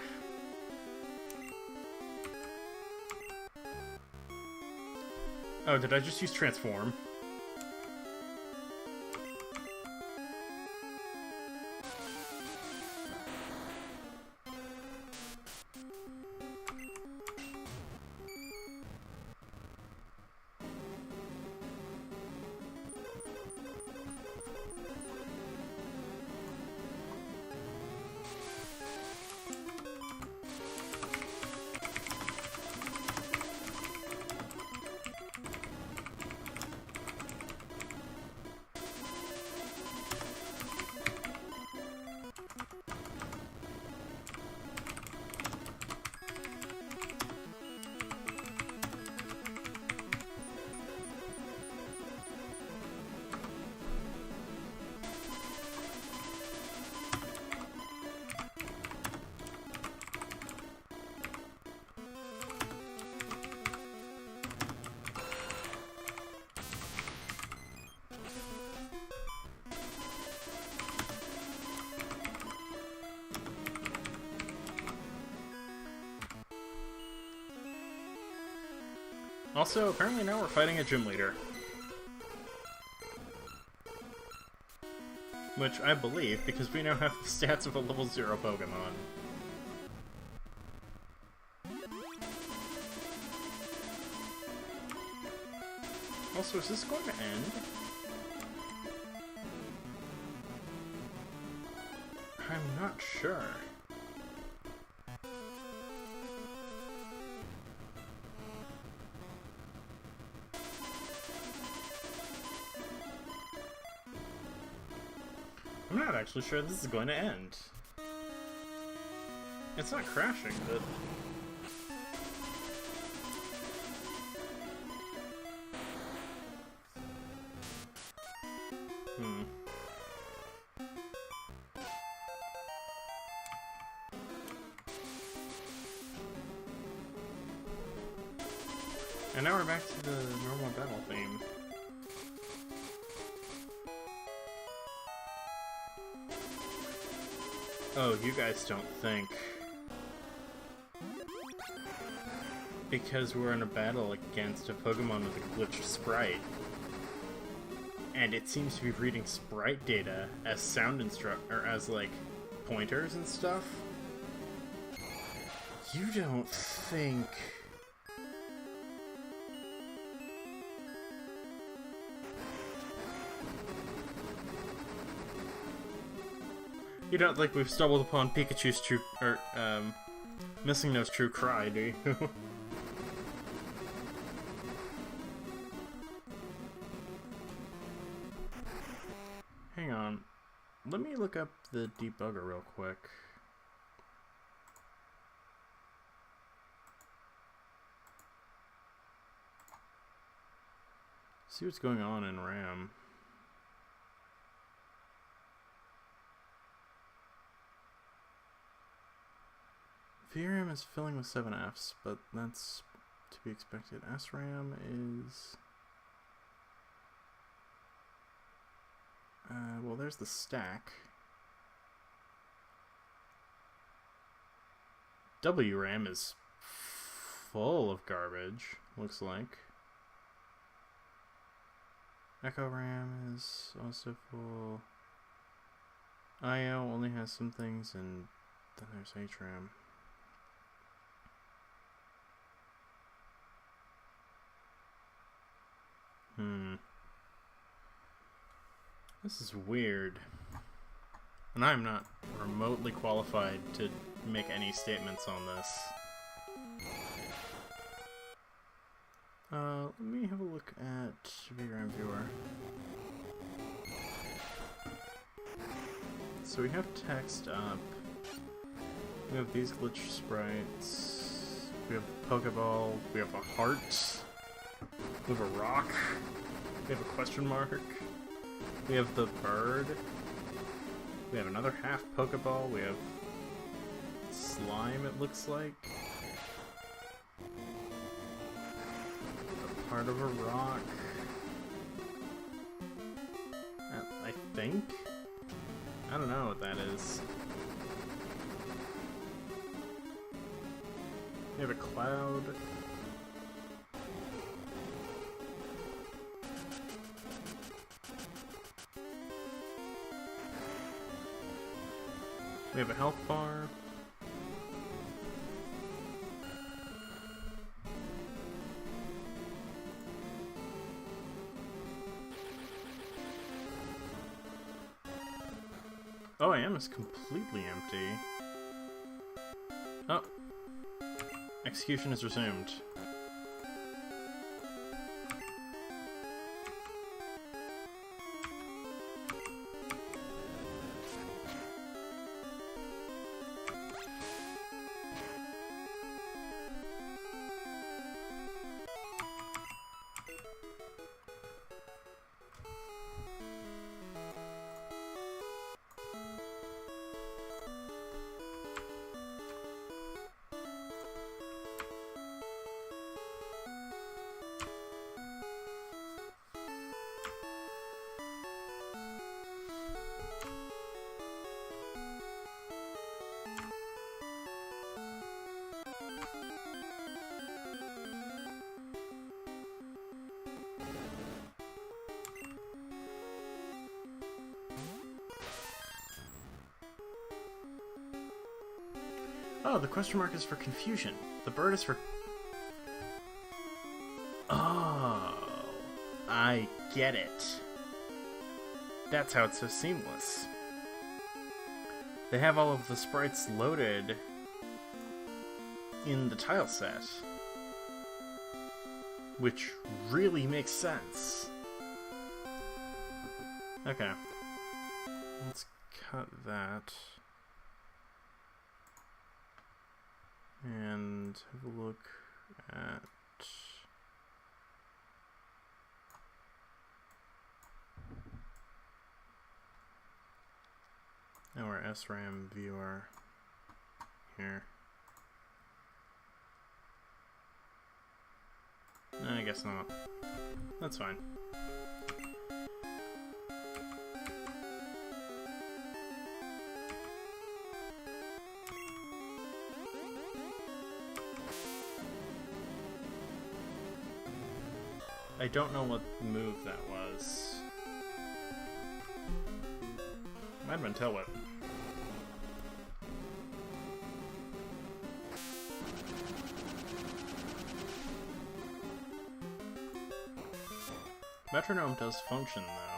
Oh, did I just use Transform? Also, apparently now we're fighting a gym leader. Which I believe, because we now have the stats of a level 0 Pokemon. Also, is this going to end? I'm not sure. I'm not actually sure this is going to end. It's not crashing, but... And now we're back to the normal battle theme. Oh, you guys don't think. Because we're in a battle against a Pokemon with a glitched sprite. And it seems to be reading sprite data as or as, like, pointers and stuff. You don't think... You don't think we've stumbled upon Pikachu's true, or, Missing No's true cry, do you? Hang on. Let me look up the debugger real quick. See what's going on in RAM. VRAM is filling with 7Fs, but that's to be expected. SRAM is... well, there's the stack. WRAM is full of garbage, looks like. Echo RAM is also full. IO only has some things, and then there's HRAM. This is weird. And I'm not remotely qualified to make any statements on this. Let me have a look at VRAM Viewer. So we have text up. We have these glitch sprites. We have a Pokeball. We have a heart. We have a rock. We have a question mark. We have the bird. We have another half Pokeball. We have slime, it looks like. A part of a rock. I think? I don't know what that is. We have a cloud. We have a health bar. Oh, AM is completely empty. Oh. Execution is resumed. Oh, the question mark is for confusion. The bird is for... Oh, I get it. That's how it's so seamless. They have all of the sprites loaded in the tile set, which really makes sense. Okay, let's cut that and have a look at our SRAM viewer here. I guess not. That's fine. I don't know what move that was. Might have been tail whip. Metronome does function, though.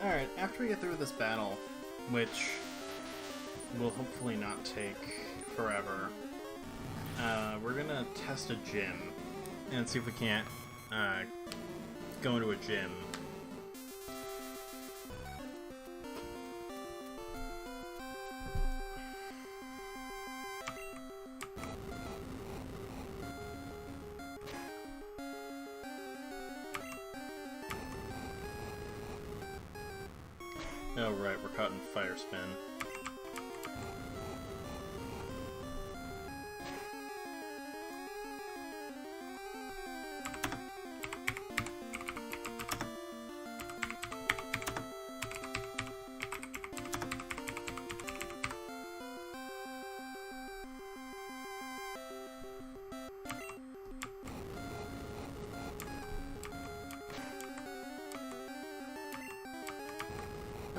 Alright, after we get through this battle, which will hopefully not take forever, we're gonna test a gym and see if we can't go into a gym. Oh right, we're caught in fire spin.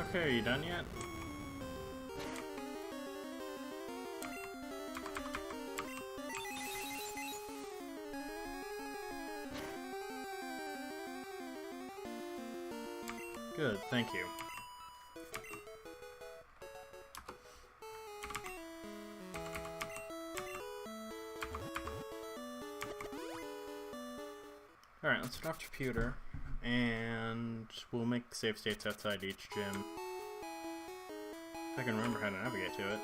Okay, are you done yet? Good, thank you. Alright, let's turn off the computer, and we'll make save states outside each gym. If I can remember how to navigate to it.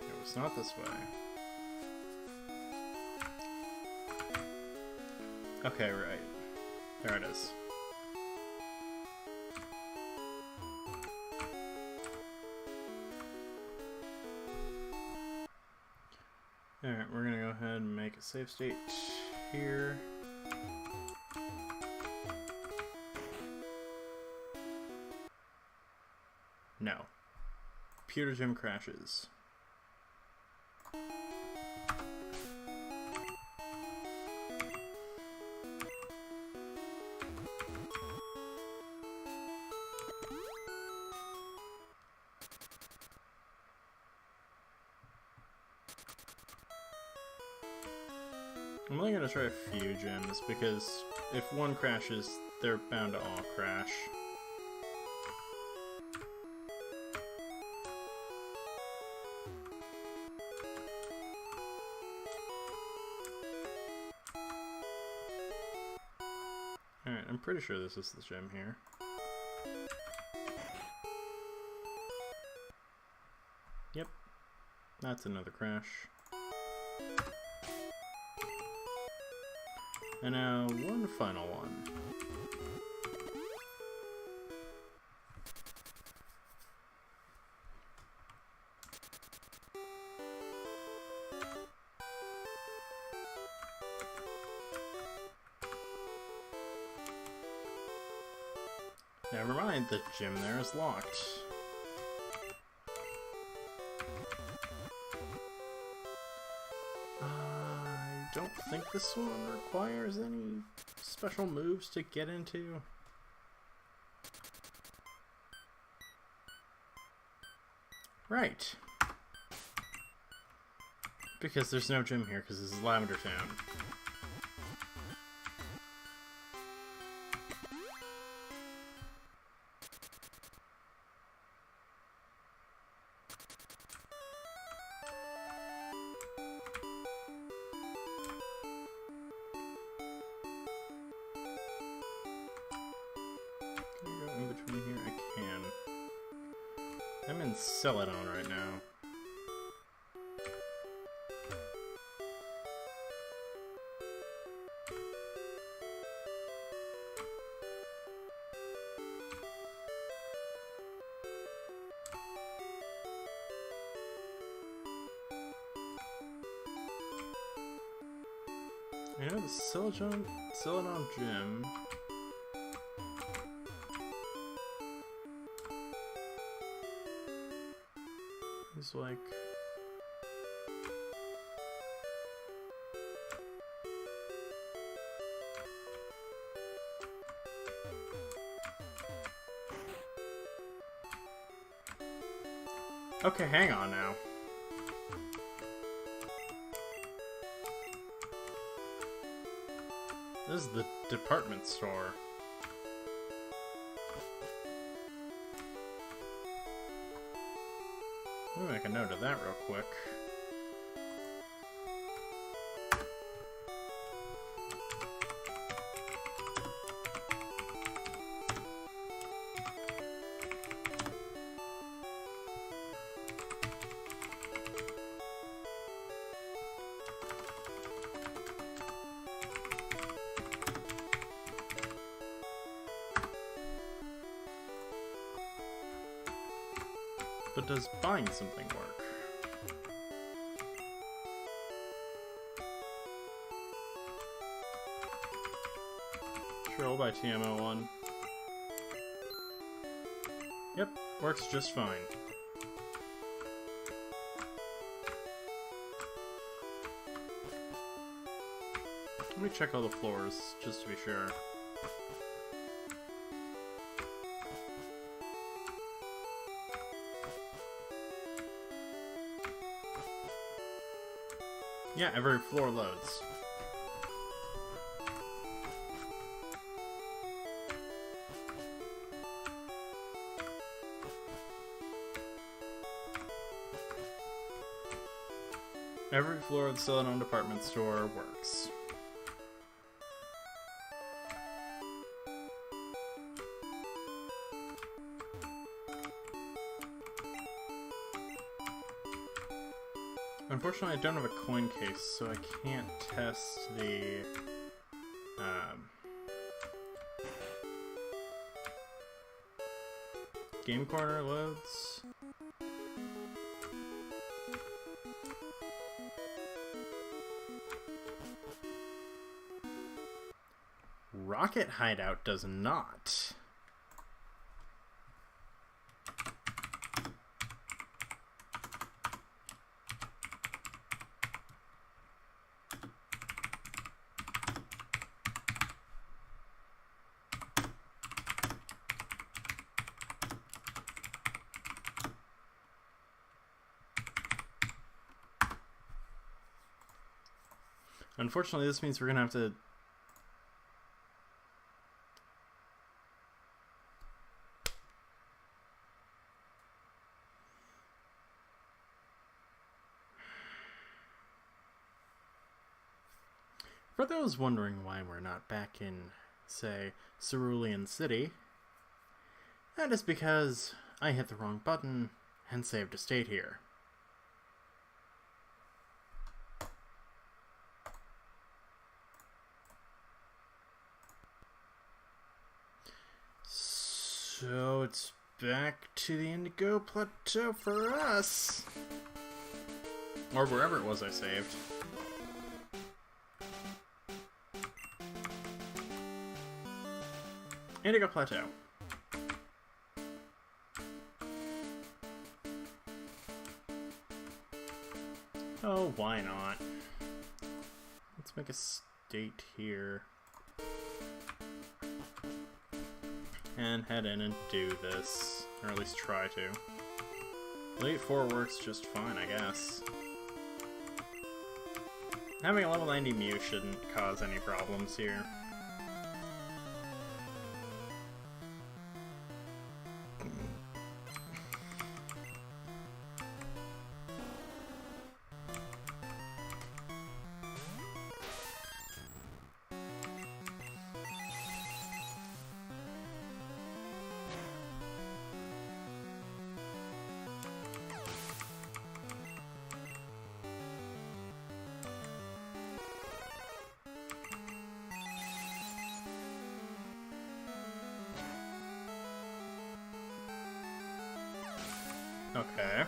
It was not this way. Okay, right. There it is. Alright, we're gonna go ahead and make a save state here. No. Computer gym crashes. I'm only gonna try a few gems, because if one crashes, they're bound to all crash. Alright, I'm pretty sure this is the gem here. Yep, that's another crash. And now, one final one. Never mind, the gym there is locked. I don't think this one requires any special moves to get into. Right. Because there's no gym here, because this is Lavender Town. In between here, I can. I'm in Celadon right now. I know the Celadon gym. Is like okay, hang on now. This is the department store. Let me make a note of that real quick. But does buying something work? Sure, I'll buy TMO1. Yep, works just fine. Let me check all the floors, just to be sure. Yeah, every floor loads. Every floor of the Celadon department store works. Unfortunately, I don't have a coin case, so I can't test the game corner loads. Rocket Hideout does not. Unfortunately, this means we're gonna have to... For those wondering why we're not back in, say, Cerulean City, that is because I hit the wrong button and saved a state here. So it's back to the Indigo Plateau for us. Or wherever it was I saved. Indigo Plateau. Oh, why not? Let's make a state here. And head in and do this. Or at least try to. Elite 4 works just fine, I guess. Having a level 90 Mew shouldn't cause any problems here. Okay.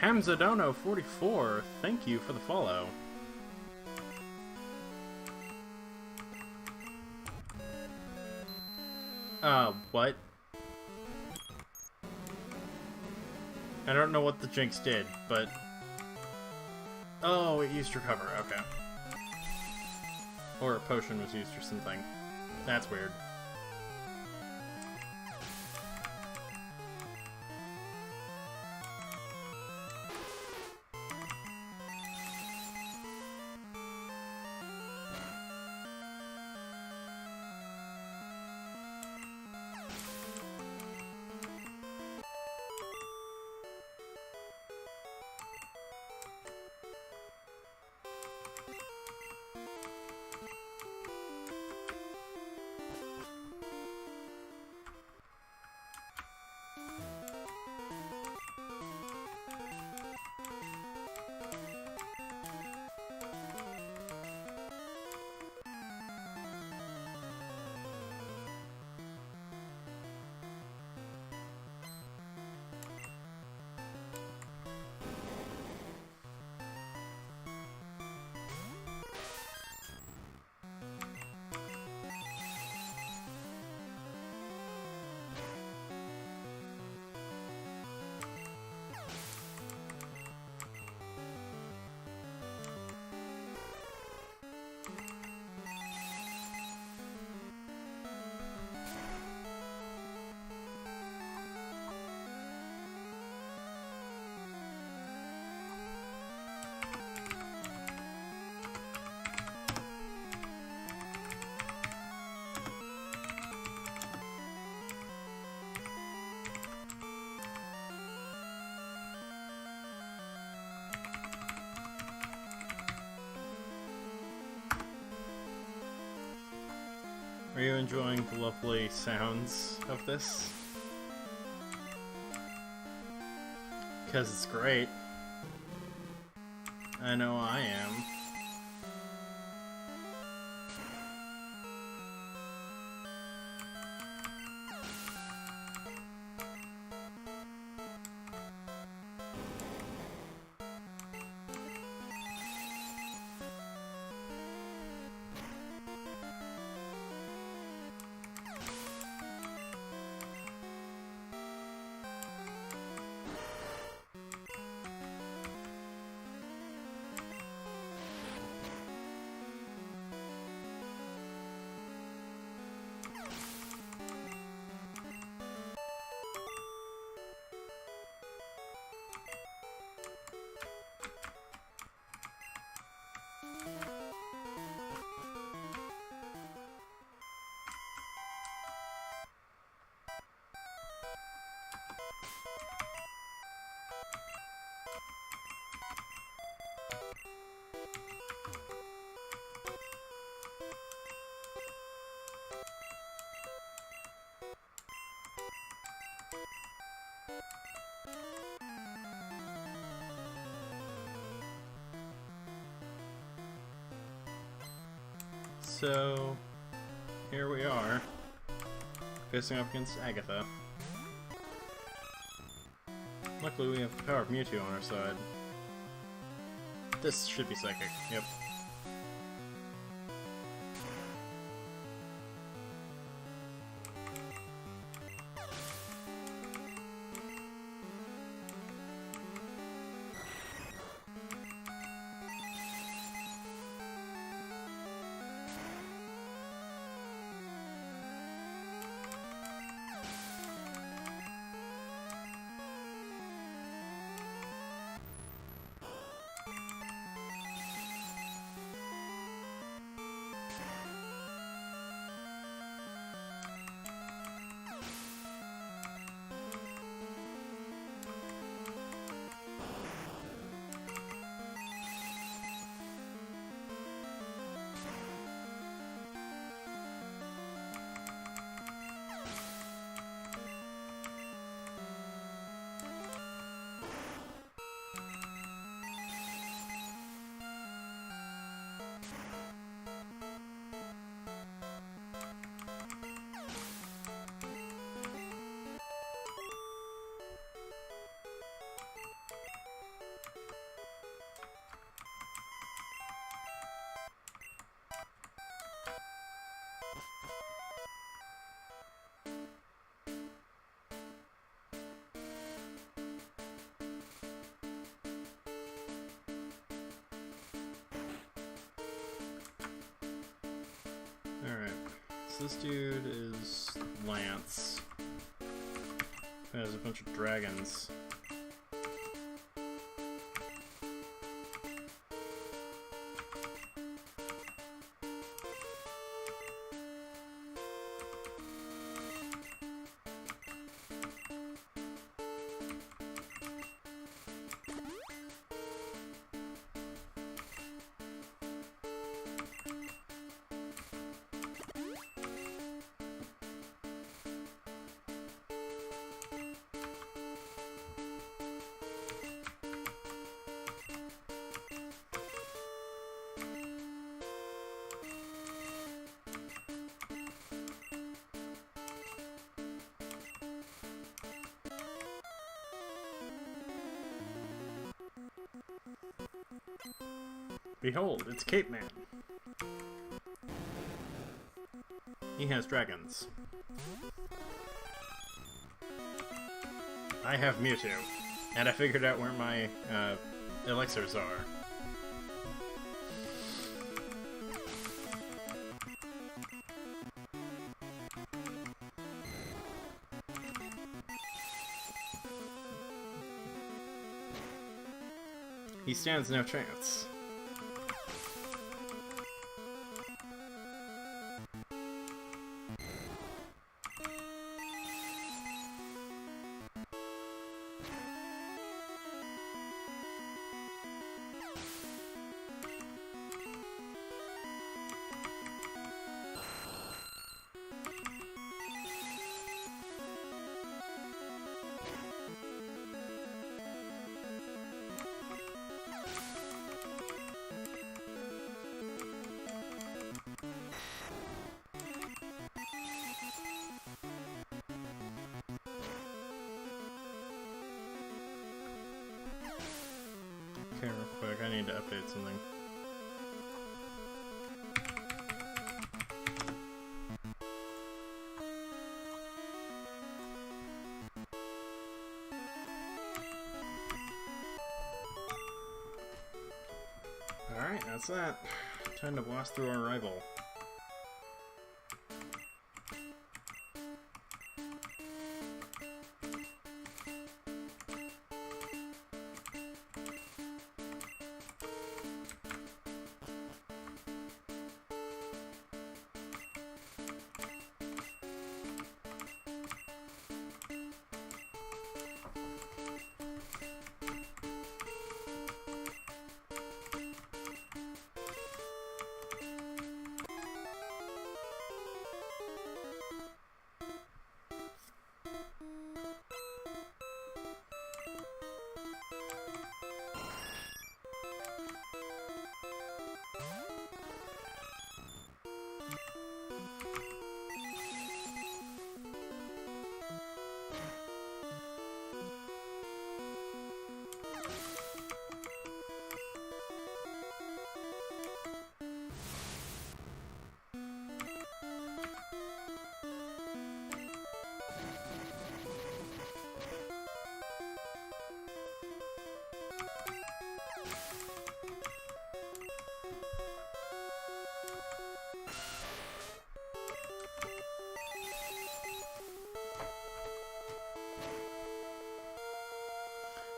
Hamzadono44, thank you for the follow. What? I don't know what the Jinx did, but... Oh, it used recover, okay. Or a potion was used or something. That's weird. you enjoying the lovely sounds of this? Because it's great. I know I am. So, here we are, facing up against Agatha. Luckily we have the power of Mewtwo on our side. This should be Psychic, yep. Alright, so this dude is Lance. There's a bunch of dragons. Behold, it's Cape Man. He has dragons. I have Mewtwo, and I figured out where my elixirs are. He stands no chance. Okay, real quick, I need to update something. Alright, that's that. Time to blast through our rival.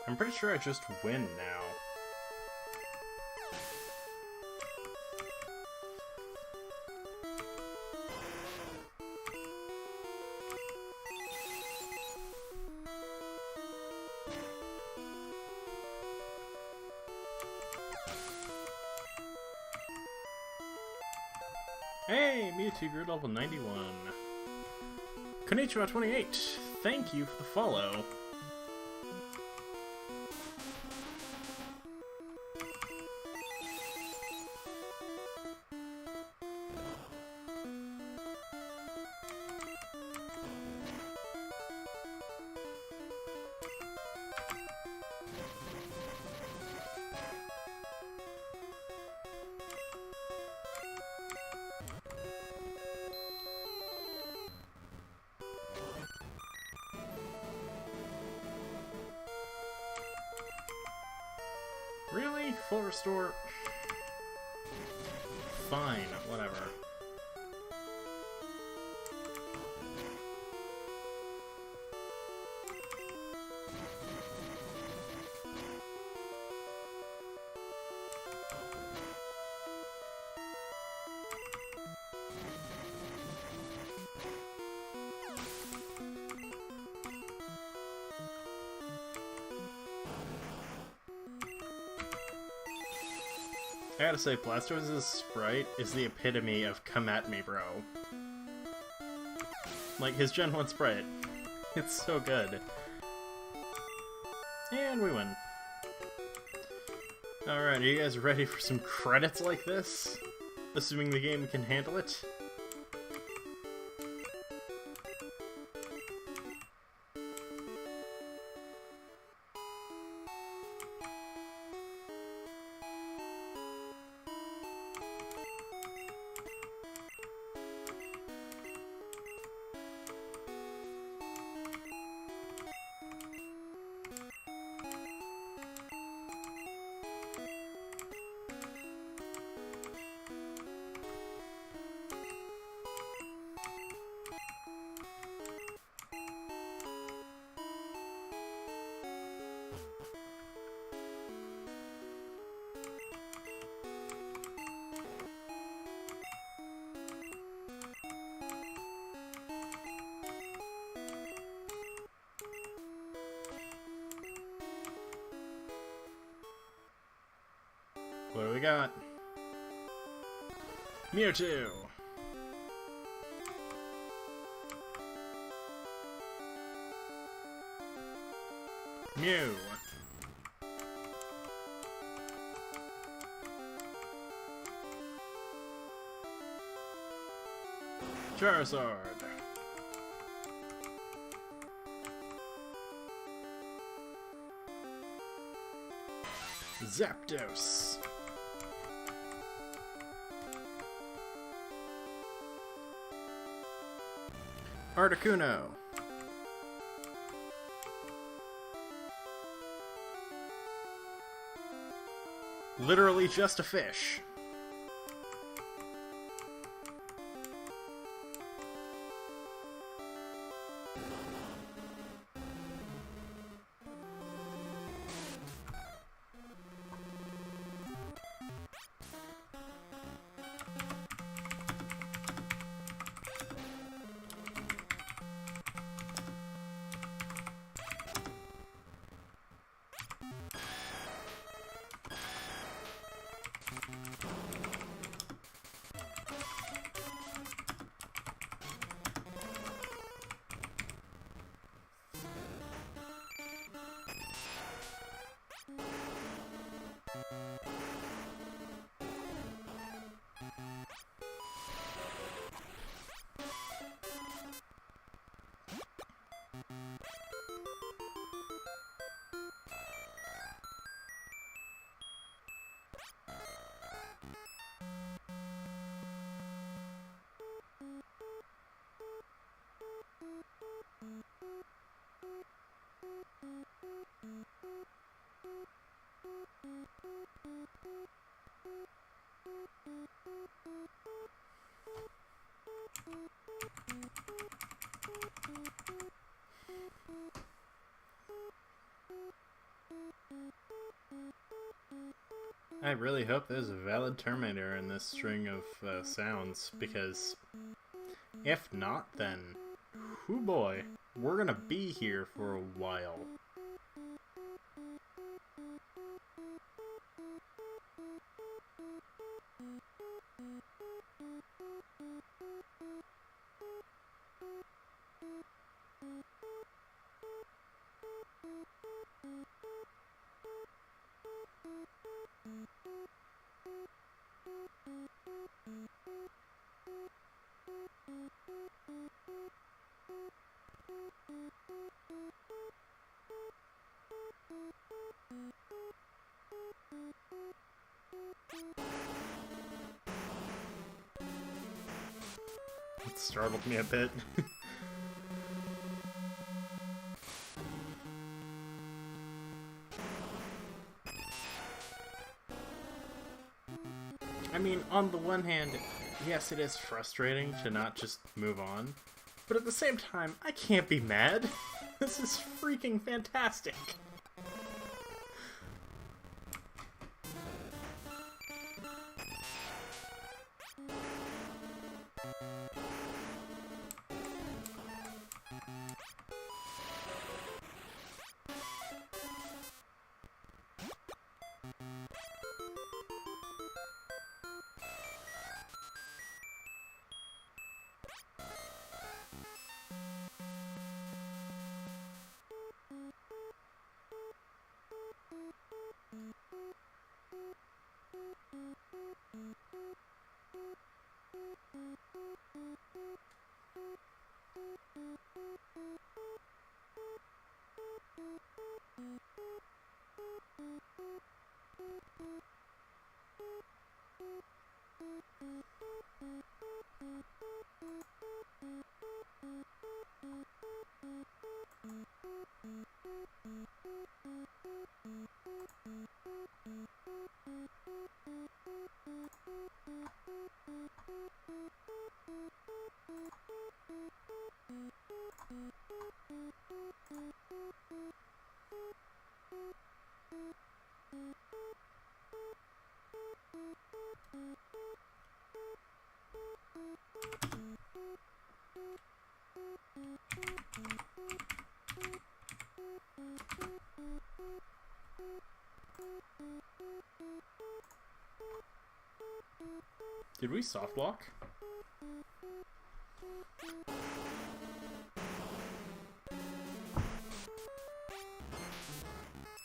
I'm pretty sure I just win now. Hey, Mewtwo grew level 91. Konnichiwa 28, thank you for the follow. Really? Full restore? Fine, whatever. I gotta say, Blastoise's sprite is the epitome of come at me, bro. Like, his Gen 1 sprite. It's so good. And we win. Alright, are you guys ready for some credits like this? Assuming the game can handle it? What do we got? Mewtwo! Mew! Charizard! Zapdos. Articuno. Literally just a fish. I really hope there's a valid Terminator in this string of sounds, because if not, then, whoo boy, we're gonna be here for a while. It startled me a bit. I mean, on the one hand, yes, it is frustrating to not just move on, but at the same time, I can't be mad. This is freaking fantastic. Did we soft lock?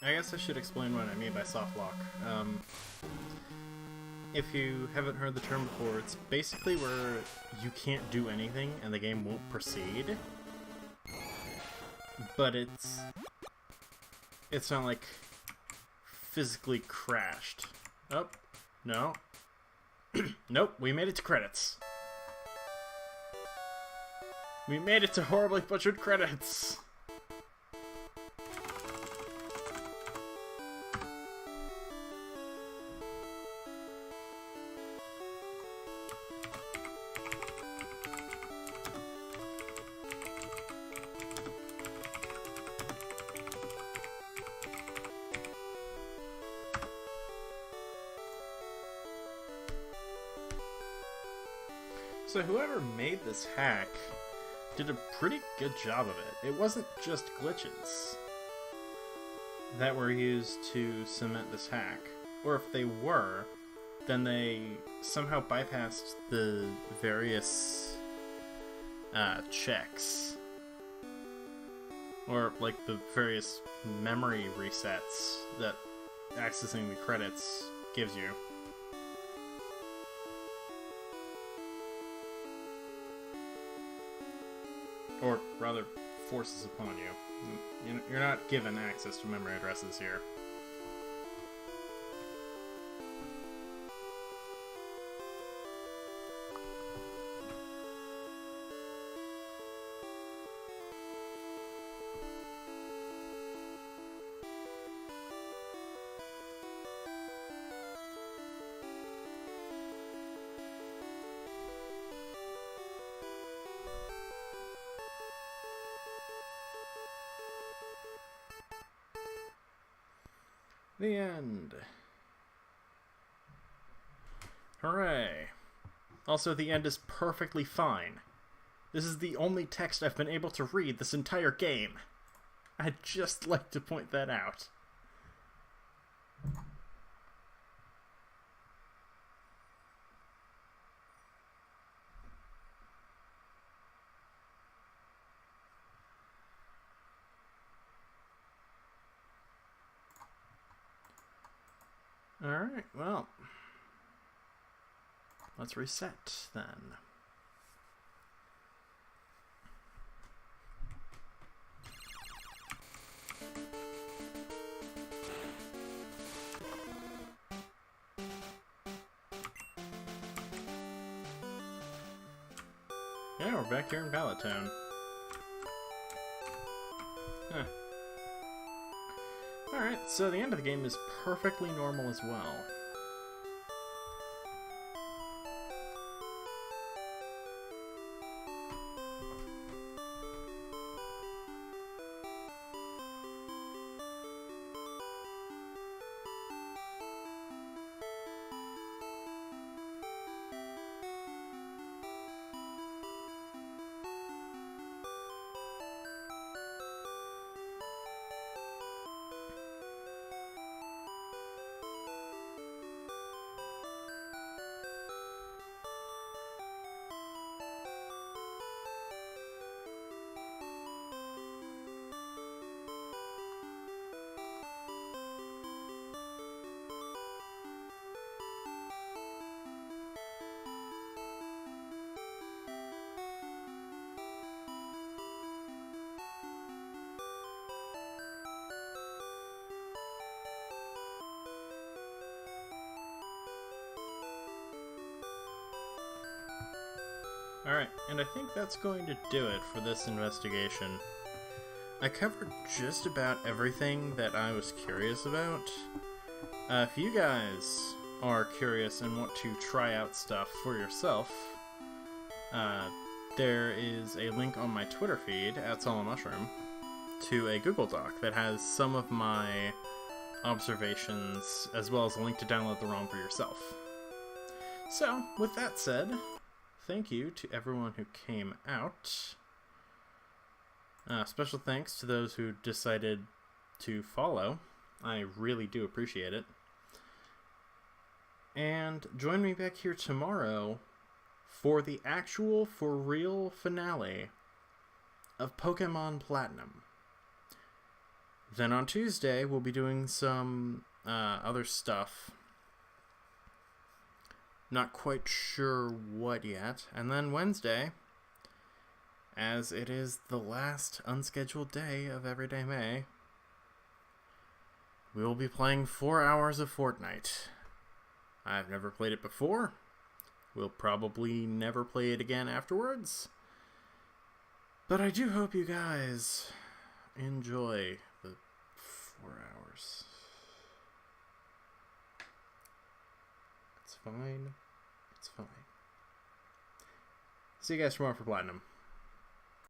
I guess I should explain what I mean by soft lock. If you haven't heard the term before, it's basically where you can't do anything and the game won't proceed. But it's not like physically crashed. Oh, no. Nope, we made it to credits. We made it to horribly butchered credits. So whoever made this hack did a pretty good job of it. It wasn't just glitches that were used to cement this hack. Or if they were, then they somehow bypassed the various checks. Or like the various memory resets that accessing the credits gives you. Or rather, forces upon you. You're not given access to memory addresses here. The end. Hooray. Also, the end is perfectly fine. This is the only text I've been able to read this entire game. I'd just like to point that out. Alright, well, let's reset then. Yeah, we're back here in Pallet Town. Huh. Alright, so the end of the game is perfectly normal as well. Alright, and I think that's going to do it for this investigation. I covered just about everything that I was curious about. If you guys are curious and want to try out stuff for yourself, there is a link on my Twitter feed, @SoloMushroom, to a Google Doc that has some of my observations, as well as a link to download the ROM for yourself. So, with that said, thank you to everyone who came out. Special thanks to those who decided to follow. I really do appreciate it. And join me back here tomorrow for the actual, for real finale of Pokemon Platinum. Then on Tuesday, we'll be doing some other stuff. Not quite sure what yet. And then Wednesday, as it is the last unscheduled day of Everyday May, we will be playing 4 hours of Fortnite. I've never played it before. We'll probably never play it again afterwards. But I do hope you guys enjoy the 4 hours. It's fine. It's fine. See you guys tomorrow for Platinum.